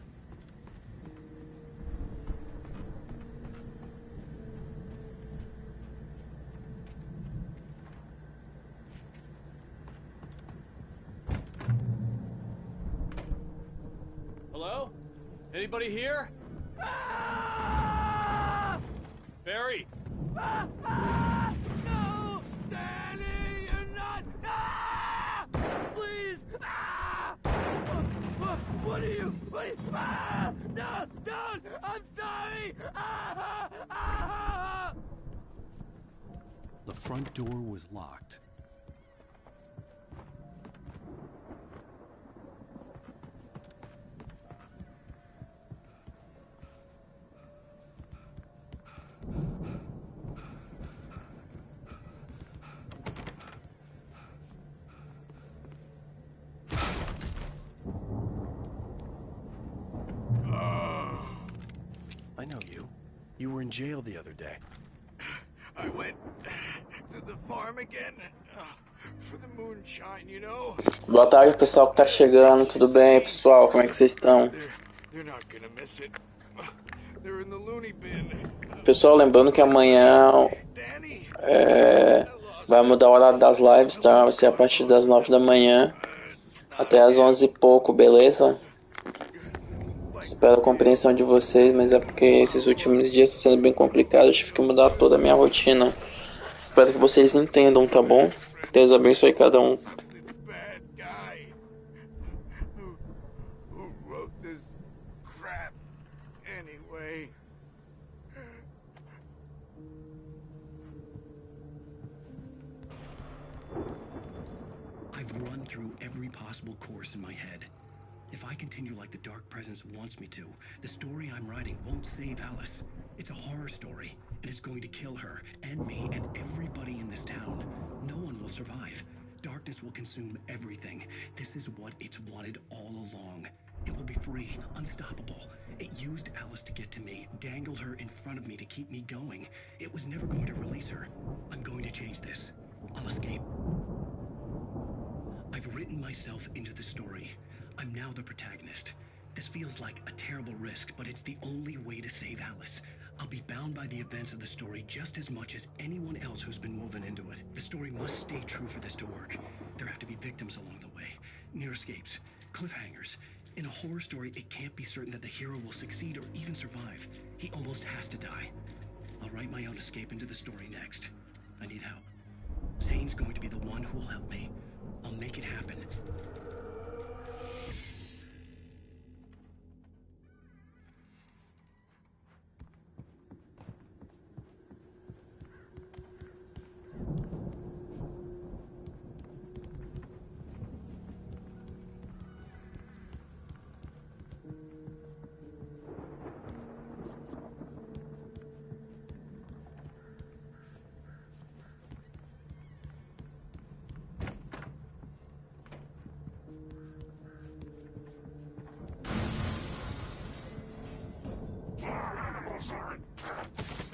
Hello? Anybody here? Barry! No! Danny, you're not! Please! What are you? No! Don't! I'm sorry! The front door was locked. I know you. You were in jail the other day. I went to the farm again for the moonshine, you know? Boa tarde, pessoal que tá chegando. Tudo bem, pessoal? Como é que vocês estão? They're not gonna miss it. They're in the loony bin. Pessoal, lembrando que amanhã vai mudar o horário das lives, tá? Vai ser a partir das 9 da manhã até as 11 e pouco, beleza? Espero a compreensão de vocês, mas é porque esses últimos dias estão sendo bem complicados. Eu tive que mudar toda a minha rotina. Espero que vocês entendam, tá bom? Que Deus abençoe cada um. Who wrote this crap anyway? I've run through every possible course in my head. If I continue like the Dark Presence wants me to, the story I'm writing won't save Alice. It's a horror story, and it's going to kill her, and me, and everybody in this town. No one will survive. Darkness will consume everything. This is what it's wanted all along. It will be free, unstoppable. It used Alice to get to me, dangled her in front of me to keep me going. It was never going to release her. I'm going to change this. I'll escape. I've written myself into the story. I'm now the protagonist. This feels like a terrible risk, but it's the only way to save Alice. I'll be bound by the events of the story just as much as anyone else who's been woven into it. The story must stay true for this to work. There have to be victims along the way, near escapes, cliffhangers. In a horror story, it can't be certain that the hero will succeed or even survive. He almost has to die. I'll write my own escape into the story next. I need help. Zane's going to be the one who'll help me. I'll make it happen. Animals aren't pets.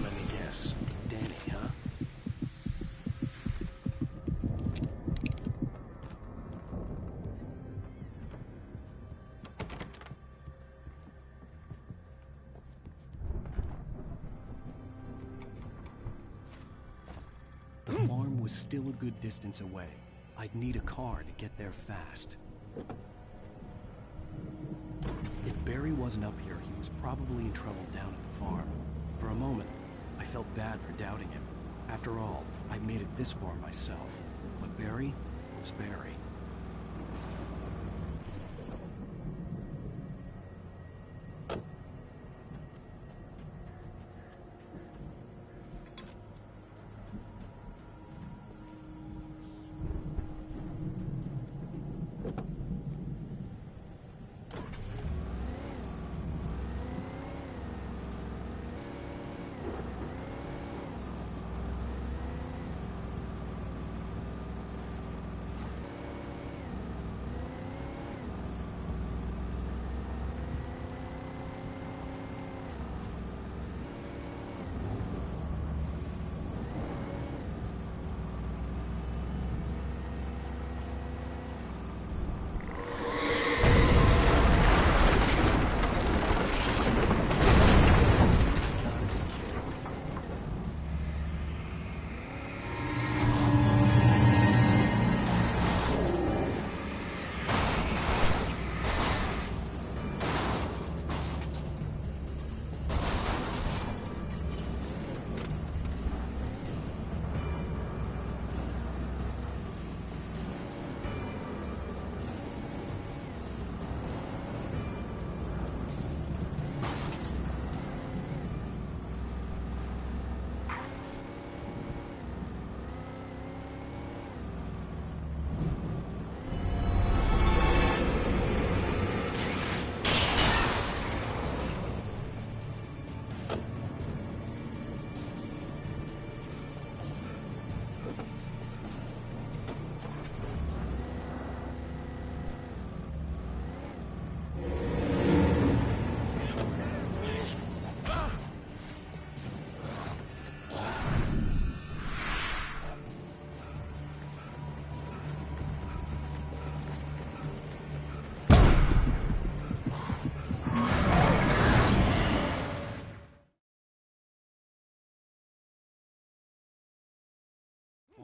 Let me guess. Danny, huh? The farm was still a good distance away. I'd need a car to get there fast. If Barry wasn't up here, he was probably in trouble down at the farm. For a moment, I felt bad for doubting him. After all, I made it this far myself. But Barry was Barry.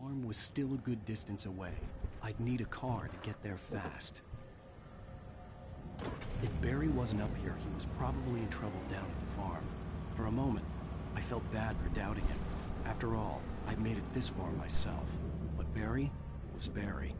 farm was still a good distance away. I'd need a car to get there fast. If Barry wasn't up here, he was probably in trouble down at the farm. For a moment, I felt bad for doubting him. After all, I'd made it this far myself. But Barry was Barry.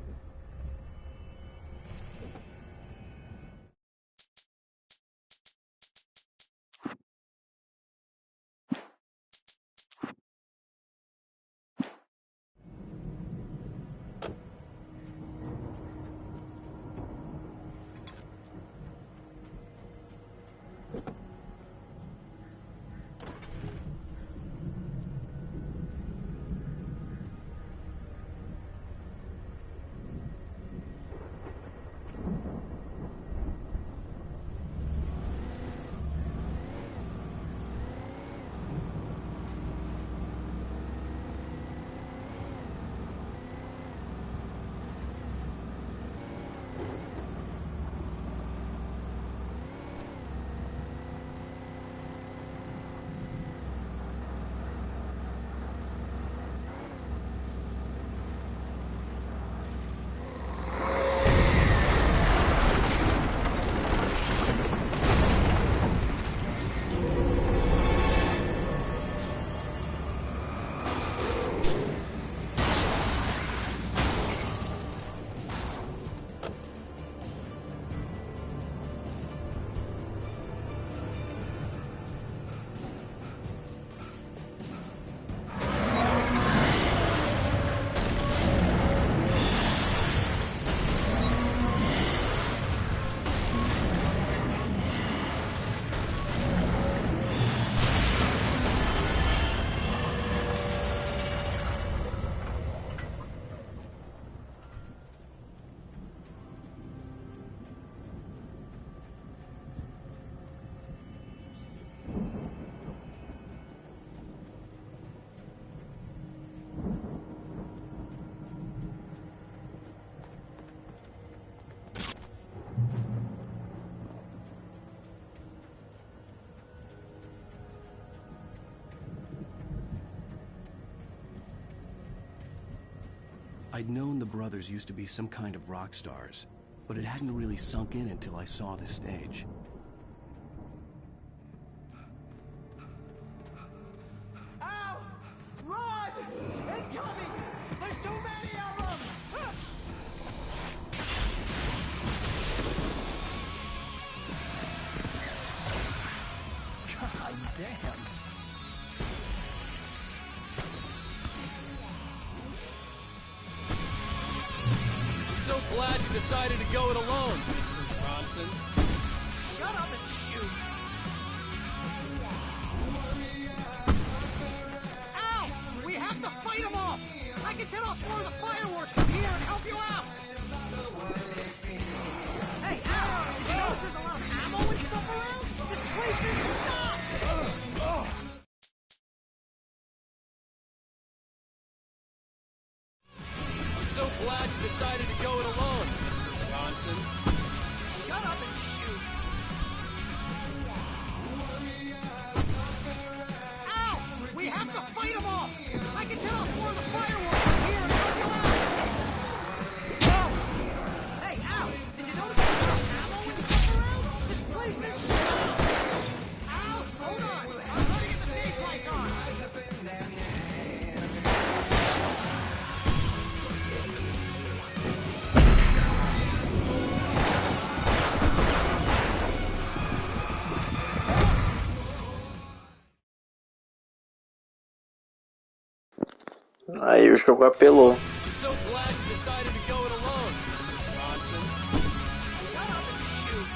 I'd known the brothers used to be some kind of rock stars, but it hadn't really sunk in until I saw the stage. Ow! Run! Incoming! There's too many of them! God damn! So glad you decided to go it alone, Mr. Bronson. Shut up and shoot! Ow! We have to fight them off! I can set off more of the fireworks from here and help you out! Hey, ow! Did you notice there's a lot of ammo and stuff around? This place is stocked! I'm so glad you decided to go it alone, Mr. Bronson. Shut up and shoot! Ow! We have to fight them off! I can set off more of the fireworks from here and help you out! Oh! Hey, ow! Did you notice there's a lot of ammo and stuff around? This place is stocked! Ow! Hold on! I'm trying to get the stage lights on! Aí o jogo apelou. I'm so glad you decided to go it alone, Mr. Bronson. Shut up and shoot!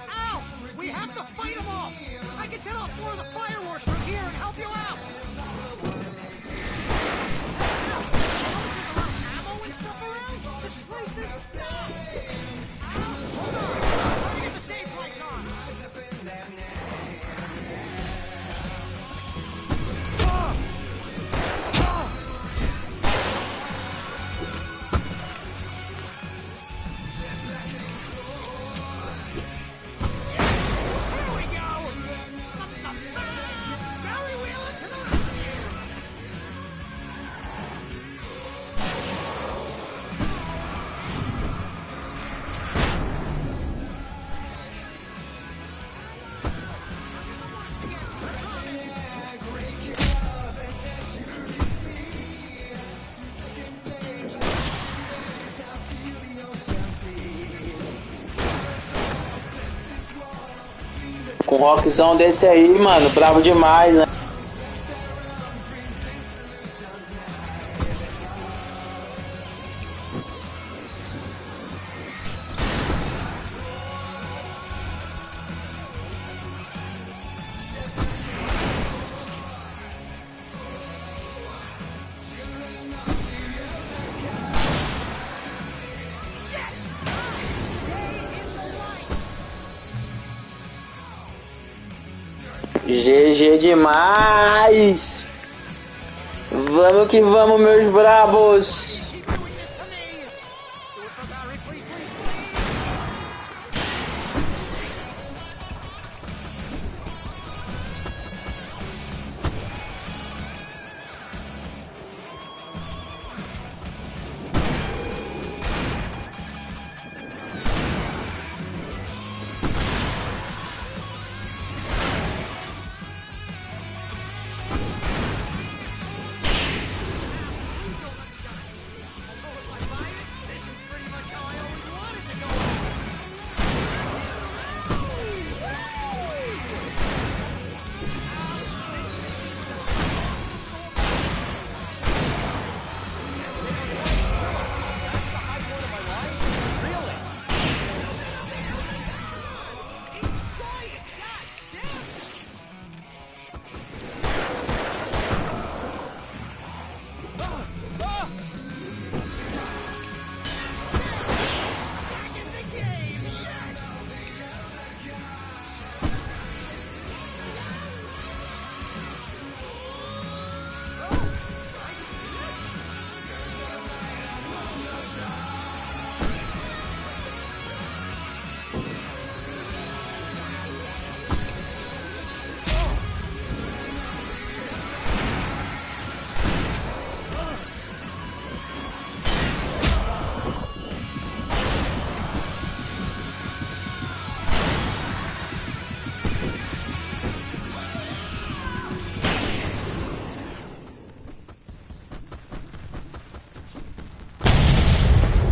Ow! We have to fight them off! I can set off more of the fireworks from here and help you out! Ow! Notice there's a lot of ammo and stuff around? This place is stocked! Ow! Hold on! I'm trying to get the stage lights on! Here we go! Gary Wheeler Com um rockzão desse aí, mano, bravo demais, né? GG demais! Vamos que vamos, meus brabos!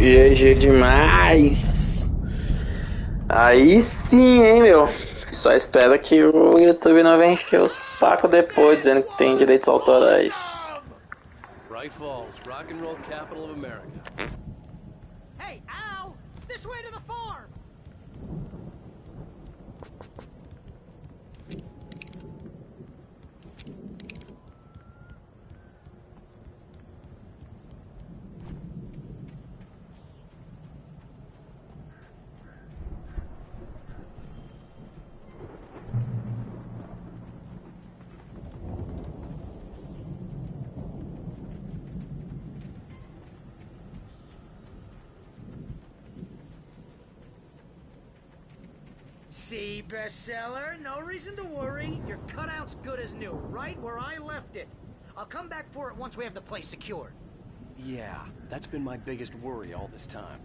GG demais! Aí sim, hein, meu? Só espero que o YouTube não venha encher o saco depois, dizendo que tem direitos autorais. Bright Falls, rock and roll capital of America. Hey, Al! This way to the farm! See, bestseller? No reason to worry. Your cutout's good as new, right where I left it. I'll come back for it once we have the place secured. Yeah, that's been my biggest worry all this time.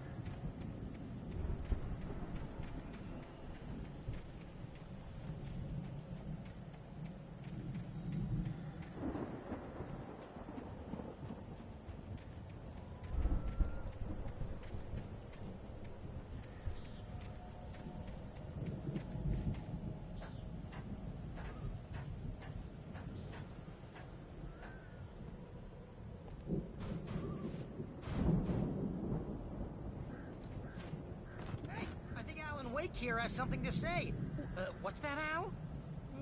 Wake here has something to say. What's that, Al?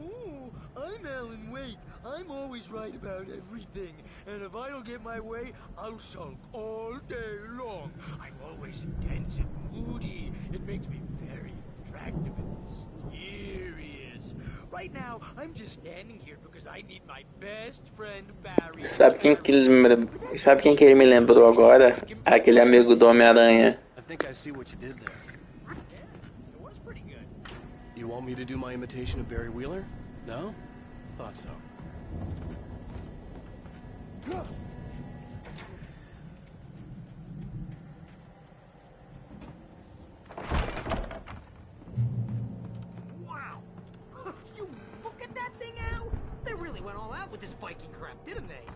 Ooh, I'm Alan Wake. I'm always right about everything. And if I don't get my way, I'll sulk all day long. I'm always intense and moody. It makes me very attractive and mysterious. Right now, I'm just standing here because I need my best friend Barry. Sabe quem que ele me lembrou agora? Aquele amigo do Homem-Aranha. I think I see what you did there. You want me to do my imitation of Barry Wheeler? No? Thought so. Wow! You look at that thing, Al! They really went all out with this Viking crap, didn't they?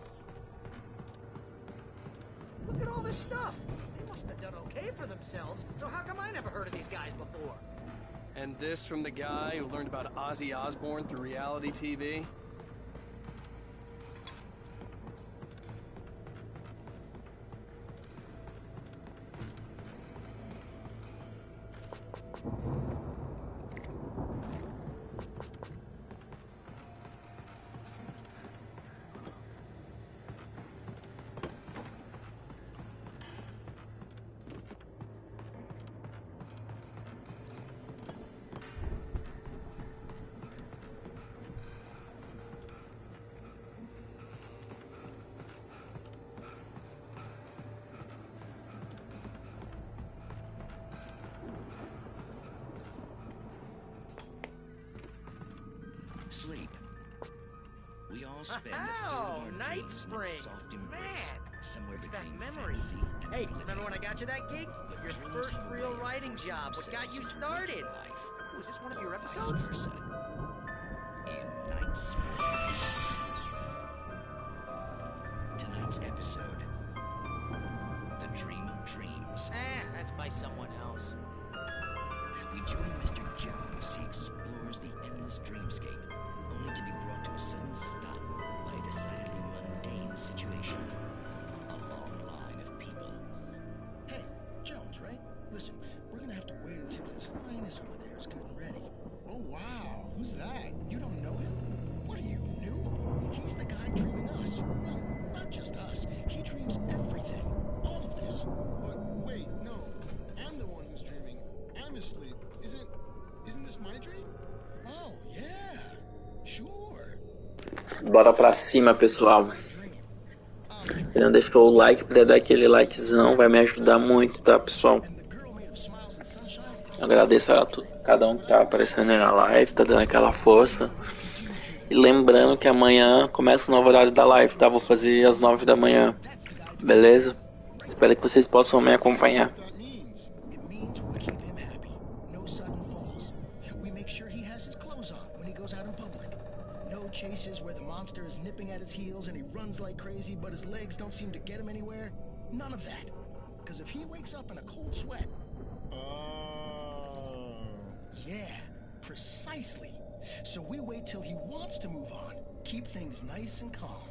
Look at all this stuff! They must have done okay for themselves, so how come I never heard of these guys before? And this from the guy who learned about Ozzy Osbourne through reality TV? Sleep. We all spend a third of our Night dreams in its Springs. soft embrace, Man, somewhere brings back between memories. fantasy and Hey, reality. remember when I got you that gig? Your Dreams first have a real way of writing forcing job. What got you themselves into started? real life. Was this one of your Vice episodes? versa. In Night Springs. Tonight's episode, The Dream of Dreams. That's by someone else. We join Mr. Jones as he explores the endless dreamscape, only to be brought to a sudden stop by a decidedly mundane situation. A long line of people. Hey, Jones, right? Listen, we're gonna have to wait until his highness over there is good and ready. Oh, wow. Who's that? You don't know him? What are you, new? He's the guy dreaming us. Well, not just us. He dreams everything. All of this. But wait, no. I'm the one who's dreaming. I'm asleep. Isn't this my dream? Oh, yeah. Sure. Bora pra cima, pessoal. Se não deixou o like, puder dar aquele likezão, vai me ajudar muito, tá, pessoal? Agradeço a cada um que tá aparecendo aí na live, tá dando aquela força. E lembrando que amanhã começa o novo horário da live, tá? Vou fazer às 9 da manhã, beleza? Espero que vocês possam me acompanhar. Chases where the monster is nipping at his heels and he runs like crazy, but his legs don't seem to get him anywhere. None of that. Because if he wakes up in a cold sweat... Yeah, precisely. So we wait till he wants to move on. Keep things nice and calm.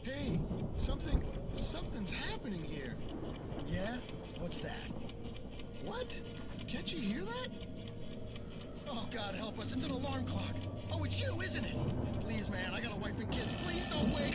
Hey, something's happening here. Yeah? What's that? What? Can't you hear that? Oh, God help us, it's an alarm clock. Oh, it's you, isn't it? Please, man, I got a wife and kids. Please don't wait.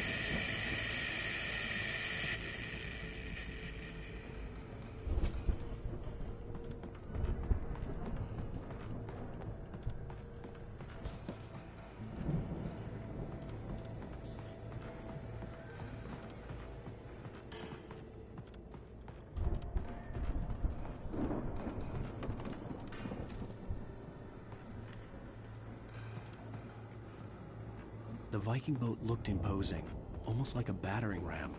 The Viking boat looked imposing, almost like a battering ram.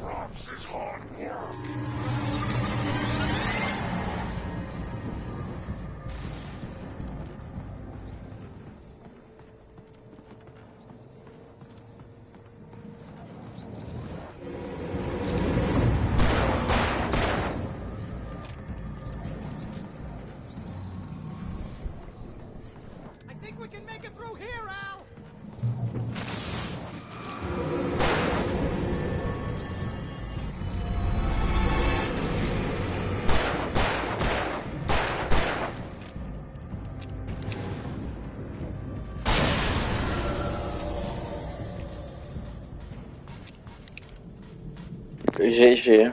Props is hard work. I think we can make it through here, Al! GG.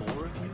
More of you?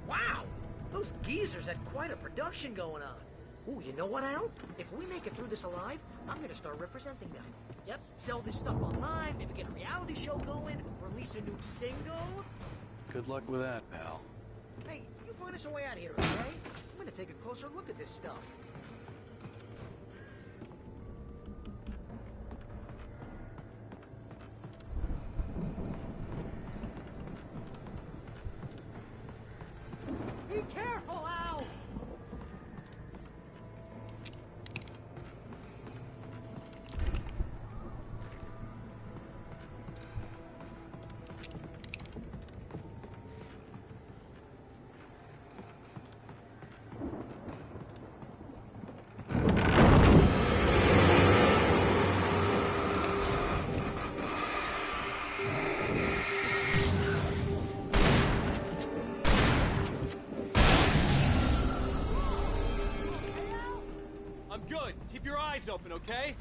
Wow! Those geezers had quite a production going on. Ooh, you know what, Al? If we make it through this alive, I'm gonna start representing them. Yep, sell this stuff online, maybe get a reality show going, release a new single. Good luck with that, pal. Hey, you find us a way out of here, okay? I'm gonna take a closer look at this stuff. Be careful, Al! I'm good. Keep your eyes open, okay?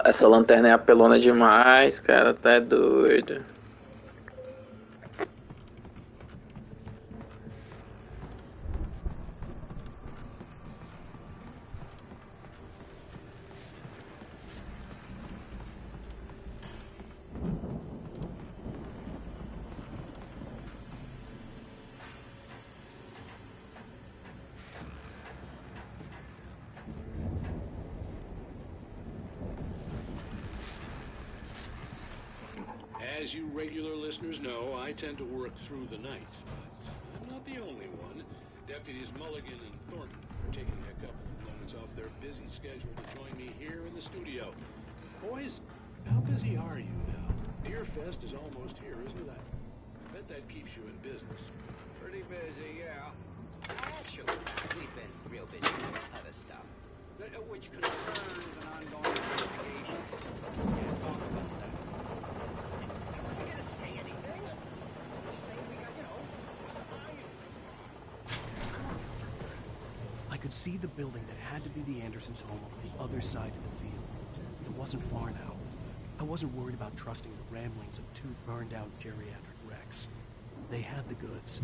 Essa lanterna é apelona demais, cara. Tá doido. As you regular listeners know, I tend to work through the night, but I'm not the only one. Deputies Mulligan and Thornton are taking a couple of moments off their busy schedule to join me here in the studio. Boys, how busy are you now? Beer Fest is almost here, isn't it? I bet that keeps you in business. Pretty busy, yeah. Actually, we've been real busy with other stuff, which concerns an ongoing investigation. Can't talk about that. Are we gonna say anything? Just say we got, could see the building that had to be the Andersons' home on the other side of the field. It wasn't far now. I wasn't worried about trusting the ramblings of two burned-out geriatric wrecks. They had the goods.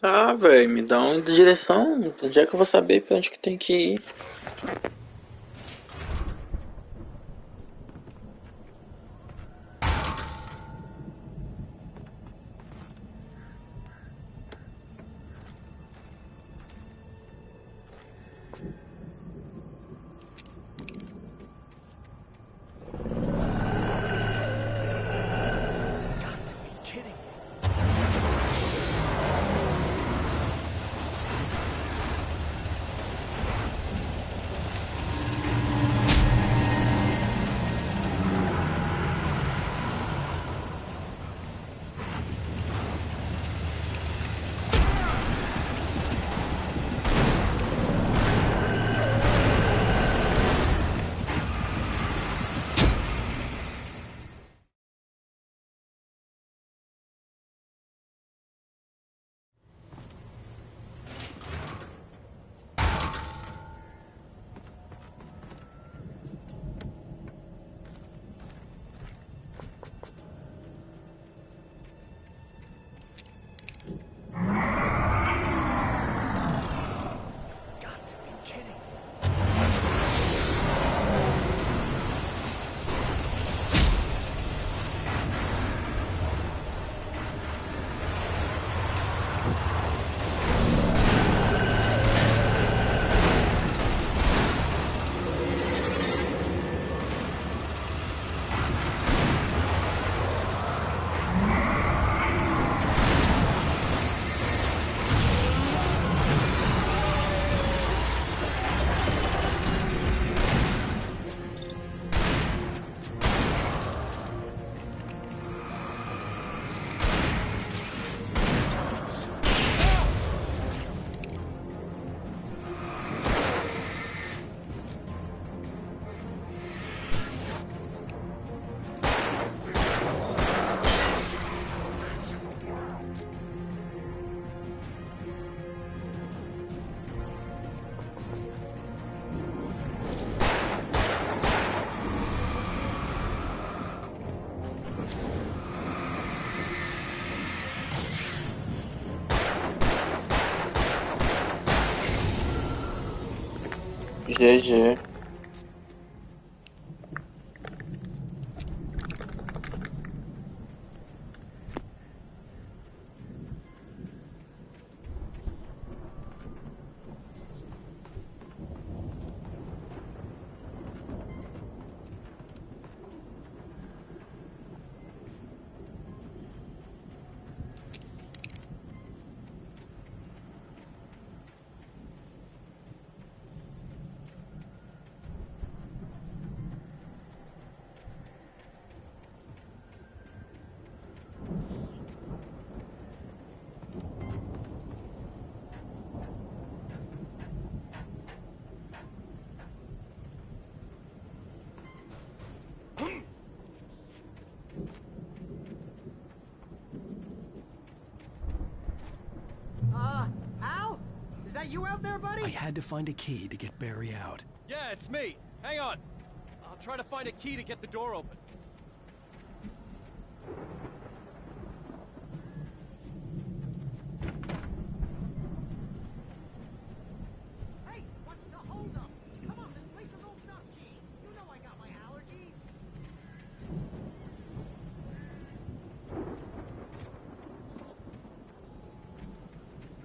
Ah, velho, me dá uma direção. Onde é que eu vou saber pra onde que tem que ir? GG. that you out there, buddy? I had to find a key to get Barry out. Yeah, it's me. Hang on. I'll try to find a key to get the door open. Hey, what's the holdup? Come on, this place is all dusty. You know I got my allergies.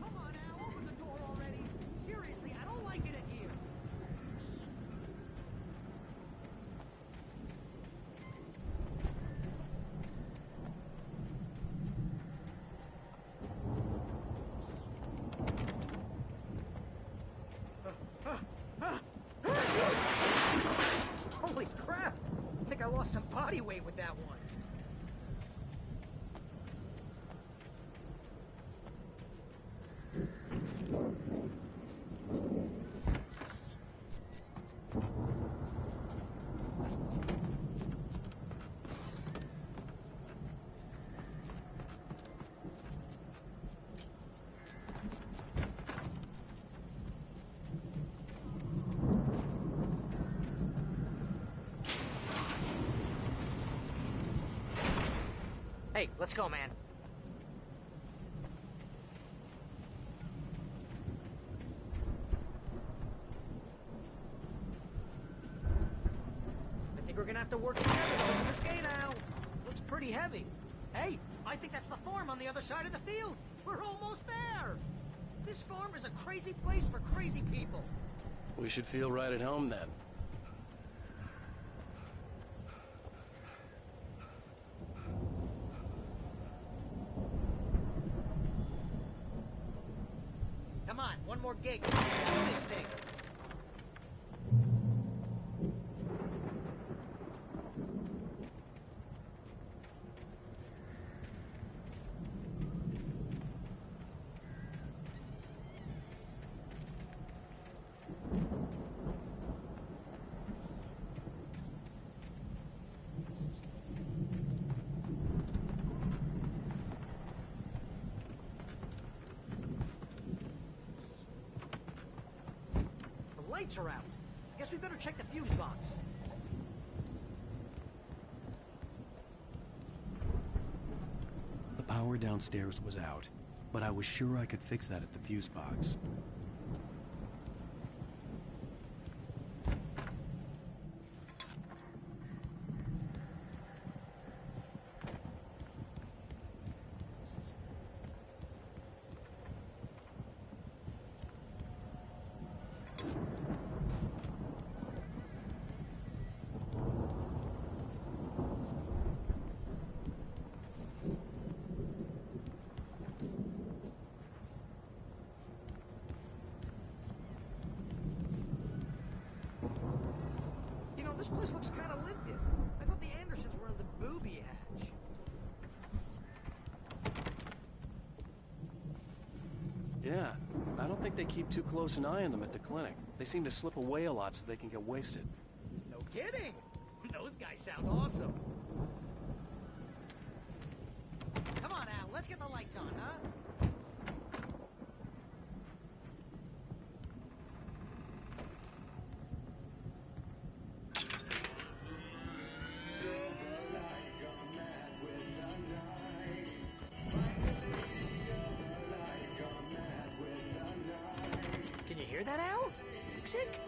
Come on, Al, open the door already. Seriously, I don't like it in here. Holy crap! I think I lost some body weight with that one. Hey, let's go, man. I think we're gonna have to work together to open this gate, Al. Looks pretty heavy. Hey, I think that's the farm on the other side of the field. We're almost there. This farm is a crazy place for crazy people. We should feel right at home then. Come on, one more gate. Let's do this thing. The lights are out. Guess we better check the fuse box. The power downstairs was out, but I was sure I could fix that at the fuse box. You know, this place looks kind of lived in. I thought the Andersons were on the booby hatch. Yeah, I don't think they keep too close an eye on them at the clinic. They seem to slip away a lot so they can get wasted. No kidding. Those guys sound awesome. Come on, Al. Let's get the lights on, huh? Can you hear that, Al? Music?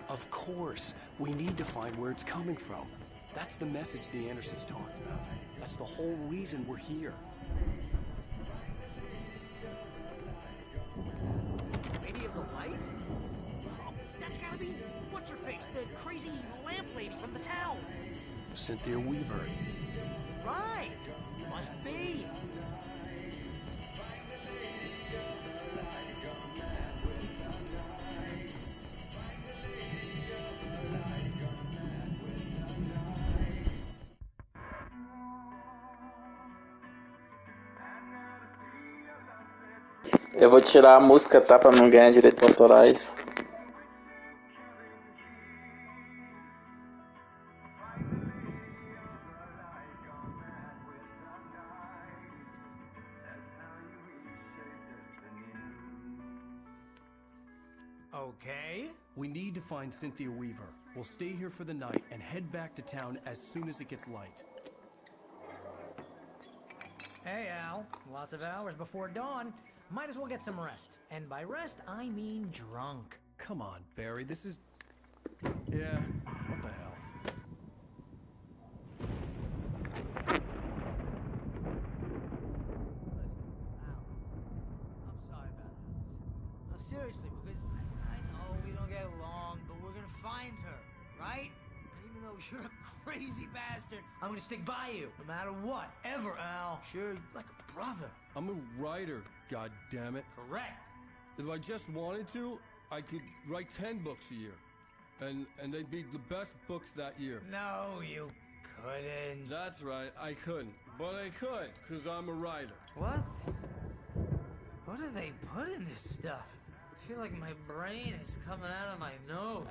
Of course. We need to find where it's coming from. That's the message the Andersons talked about. That's the whole reason we're here. Lady of the Light? Oh, that's gotta be... What's-her-face? The crazy lamp lady from the town. Cynthia Weaver. Right. Must be. Eu vou tirar a música, tá? Pra não ganhar direitos autorais. Okay. We need to find Cynthia Weaver. We'll stay here for the night and head back to town as soon as it gets light. Hey, Al. Lots of hours before dawn. Might as well get some rest. And by rest, I mean drunk. Come on, Barry, this is... Yeah, what the hell? I'm sorry about this. No, seriously, because I know we don't get along, but we're gonna find her, right? And even though you're a crazy bastard, I'm gonna stick by you, no matter what, ever, Al. Sure, like a brother. I'm a writer, goddammit. Correct. If I just wanted to, I could write 10 books a year. And they'd be the best books that year. No, you couldn't. That's right, I couldn't. But I could, because I'm a writer. What? What do they put in this stuff? I feel like my brain is coming out of my nose.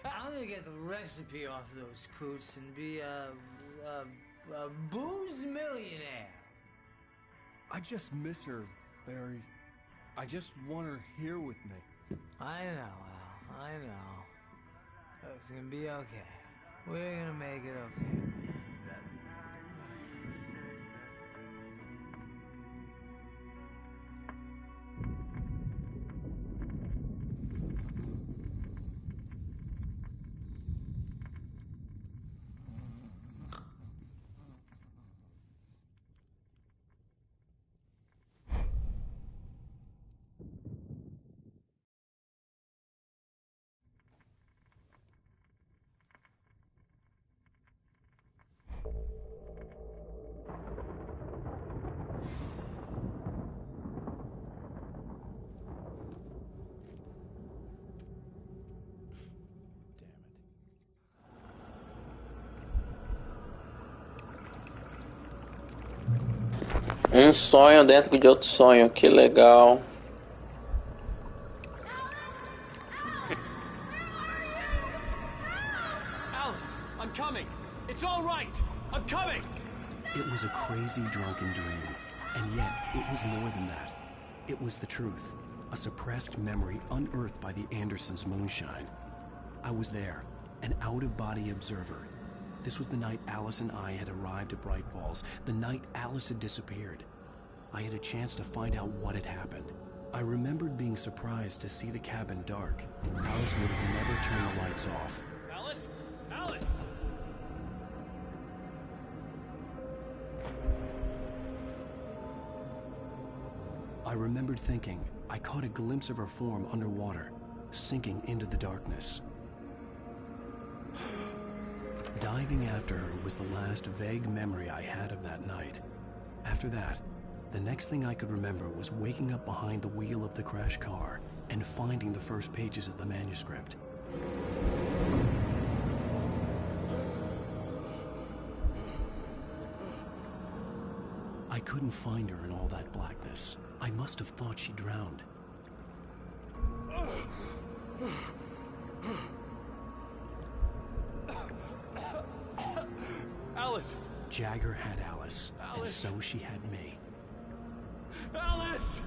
I'm gonna get the recipe off those coots and be a booze millionaire. I just miss her, Barry. I just want her here with me. I know, Al. I know. It's gonna be okay. We're gonna make it okay. Sonho dentro de outro sonho, que legal. Alice, I'm coming. It's all right. I'm coming. It was a crazy drunken dream, and yet it was more than that. It was the truth, a suppressed memory unearthed by the Andersons' moonshine. I was there, an out-of-body observer. This was the night Alice and I had arrived at Bright Falls, the night Alice had disappeared. I had a chance to find out what had happened. I remembered being surprised to see the cabin dark. Alice would have never turned the lights off. Alice? Alice! I remembered thinking I caught a glimpse of her form underwater, sinking into the darkness. Diving after her was the last vague memory I had of that night. After that, the next thing I could remember was waking up behind the wheel of the crashed car and finding the first pages of the manuscript. I couldn't find her in all that blackness. I must have thought she drowned. Alice! Jagger had Alice, and so she had me. Alice!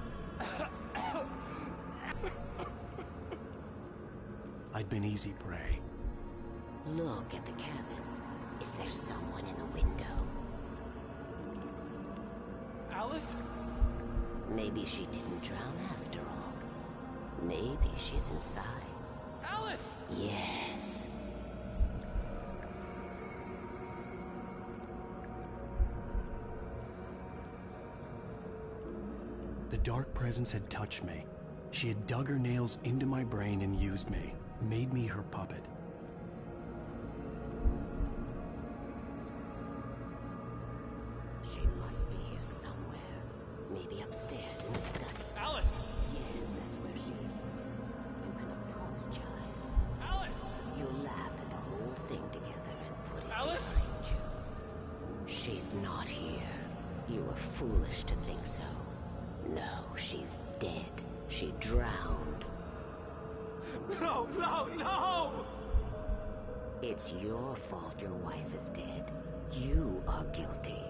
I'd been easy prey. Look at the cabin. Is there someone in the window? Alice? Maybe she didn't drown after all. Maybe she's inside. Alice! Yes. The dark presence had touched me. She had dug her nails into my brain and used me, made me her puppet. She must be here somewhere. Maybe upstairs in the study. Alice! Yes, that's where she is. You can apologize. Alice! You'll laugh at the whole thing together and put it Alice? behind you. She's not here. You were foolish to think so. No, she's dead. She drowned. No, no, no! It's your fault your wife is dead. You are guilty.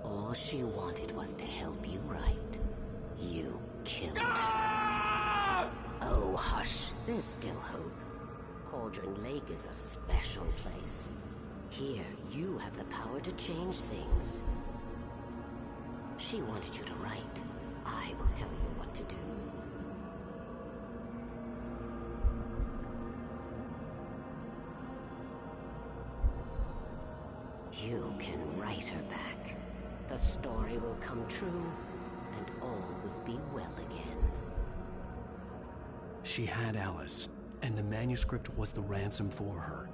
All she wanted was to help you right. You killed her. Oh, There's still hope. Cauldron Lake is a special place. Here, you have the power to change things. She wanted you to write. I will tell you what to do. You can write her back. The story will come true, and all will be well again. She had Alice, and the manuscript was the ransom for her.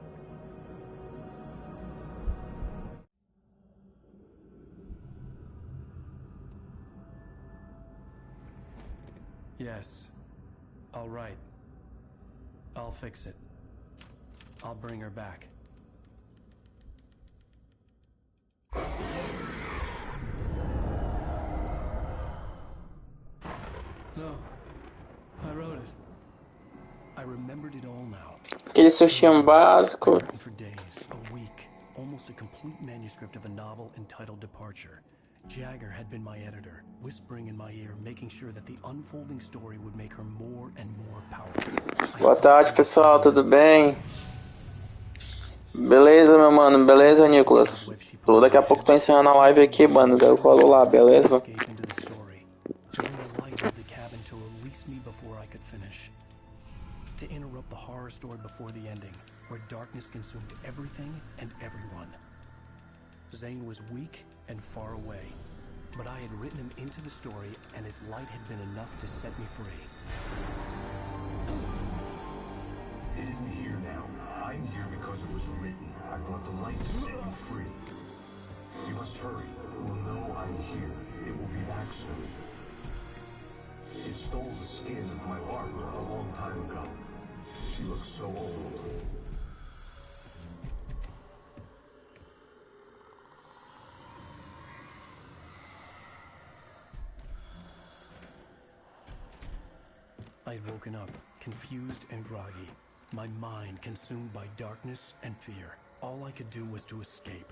Yes. All right. I'll fix it. I'll bring her back. No. I wrote it. I remembered it all now. Aquele sustinho básico. For days, a week, almost a complete manuscript of a novel entitled Departure. Jagger had been my editor, whispering in my ear, making sure that the unfolding story would make her more and more powerful. Boa tarde, pessoal, tudo bem? Beleza, meu mano, beleza, Nicolas? Tô, daqui a pouco tô encerrando a live aqui, mano. Daí eu colo lá, beleza? To interrupt the horror story before the ending, where darkness consumed everything and everyone. Zane was weak and far away, but I had written him into the story, and his light had been enough to set me free. It isn't here now. I'm here because it was written. I brought the light to set you free. You must hurry. It will know I'm here. It will be back soon. It stole the skin of my Barbara a long time ago. She looks so old. I had woken up, confused and groggy, my mind consumed by darkness and fear. All I could do was to escape.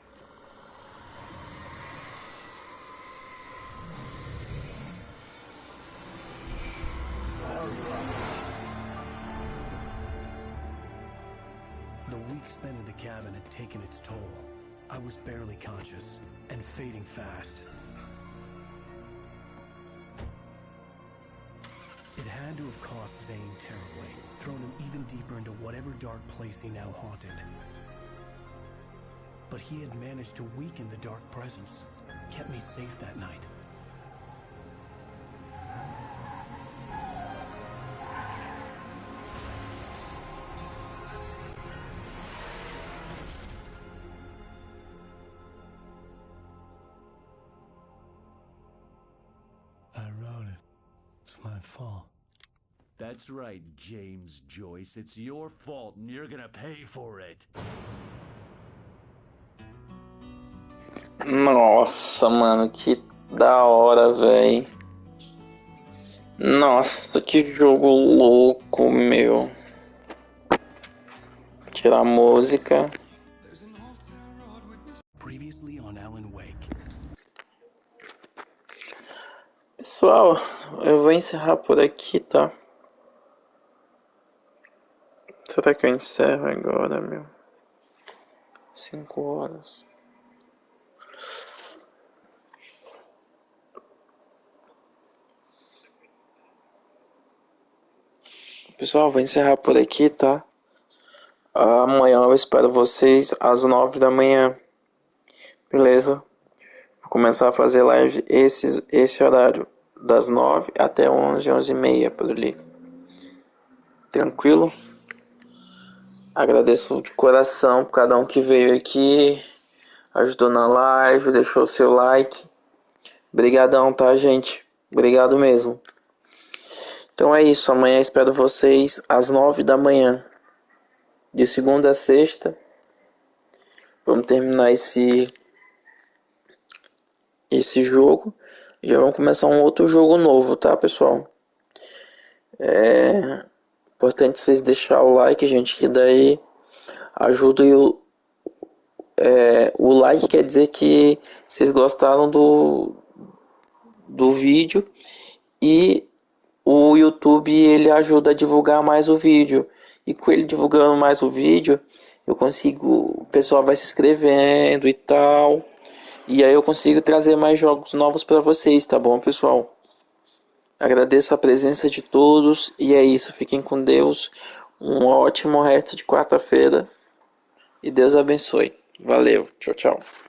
The week spent in the cabin had taken its toll. I was barely conscious, and fading fast. It had to have cost Zane terribly, thrown him even deeper into whatever dark place he now haunted. But he had managed to weaken the dark presence, kept me safe that night. I wrote it. It's my fault. That's right, James Joyce. It's your fault, and you're gonna pay for it. Nossa, mano, que da hora, véi. Nossa, que jogo louco, meu. Tirar a música. Previously on Alan Wake. Pessoal, eu vou encerrar por aqui, tá? Será que eu encerro agora, meu? 5 horas. Pessoal, vou encerrar por aqui, tá? Amanhã eu espero vocês às 9 da manhã. Beleza? Vou começar a fazer live esse horário. Das 9 até 11, 11h30 por ali. Tranquilo? Agradeço de coração por cada um que veio aqui, ajudou na live, deixou o seu like. Obrigadão, tá, gente? Obrigado mesmo. Então é isso, amanhã espero vocês às 9 da manhã. De segunda a sexta. Vamos terminar esse jogo. E já vamos começar um outro jogo novo, tá, pessoal? É importante vocês deixarem o like, gente, que daí ajuda o like quer dizer que vocês gostaram do vídeo e o YouTube ele ajuda a divulgar mais o vídeo. E com ele divulgando mais o vídeo, eu consigo, o pessoal vai se inscrevendo e tal. E aí eu consigo trazer mais jogos novos para vocês, tá bom, pessoal? Agradeço a presença de todos e é isso. Fiquem com Deus. Um ótimo resto de quarta-feira e Deus abençoe. Valeu. Tchau, tchau.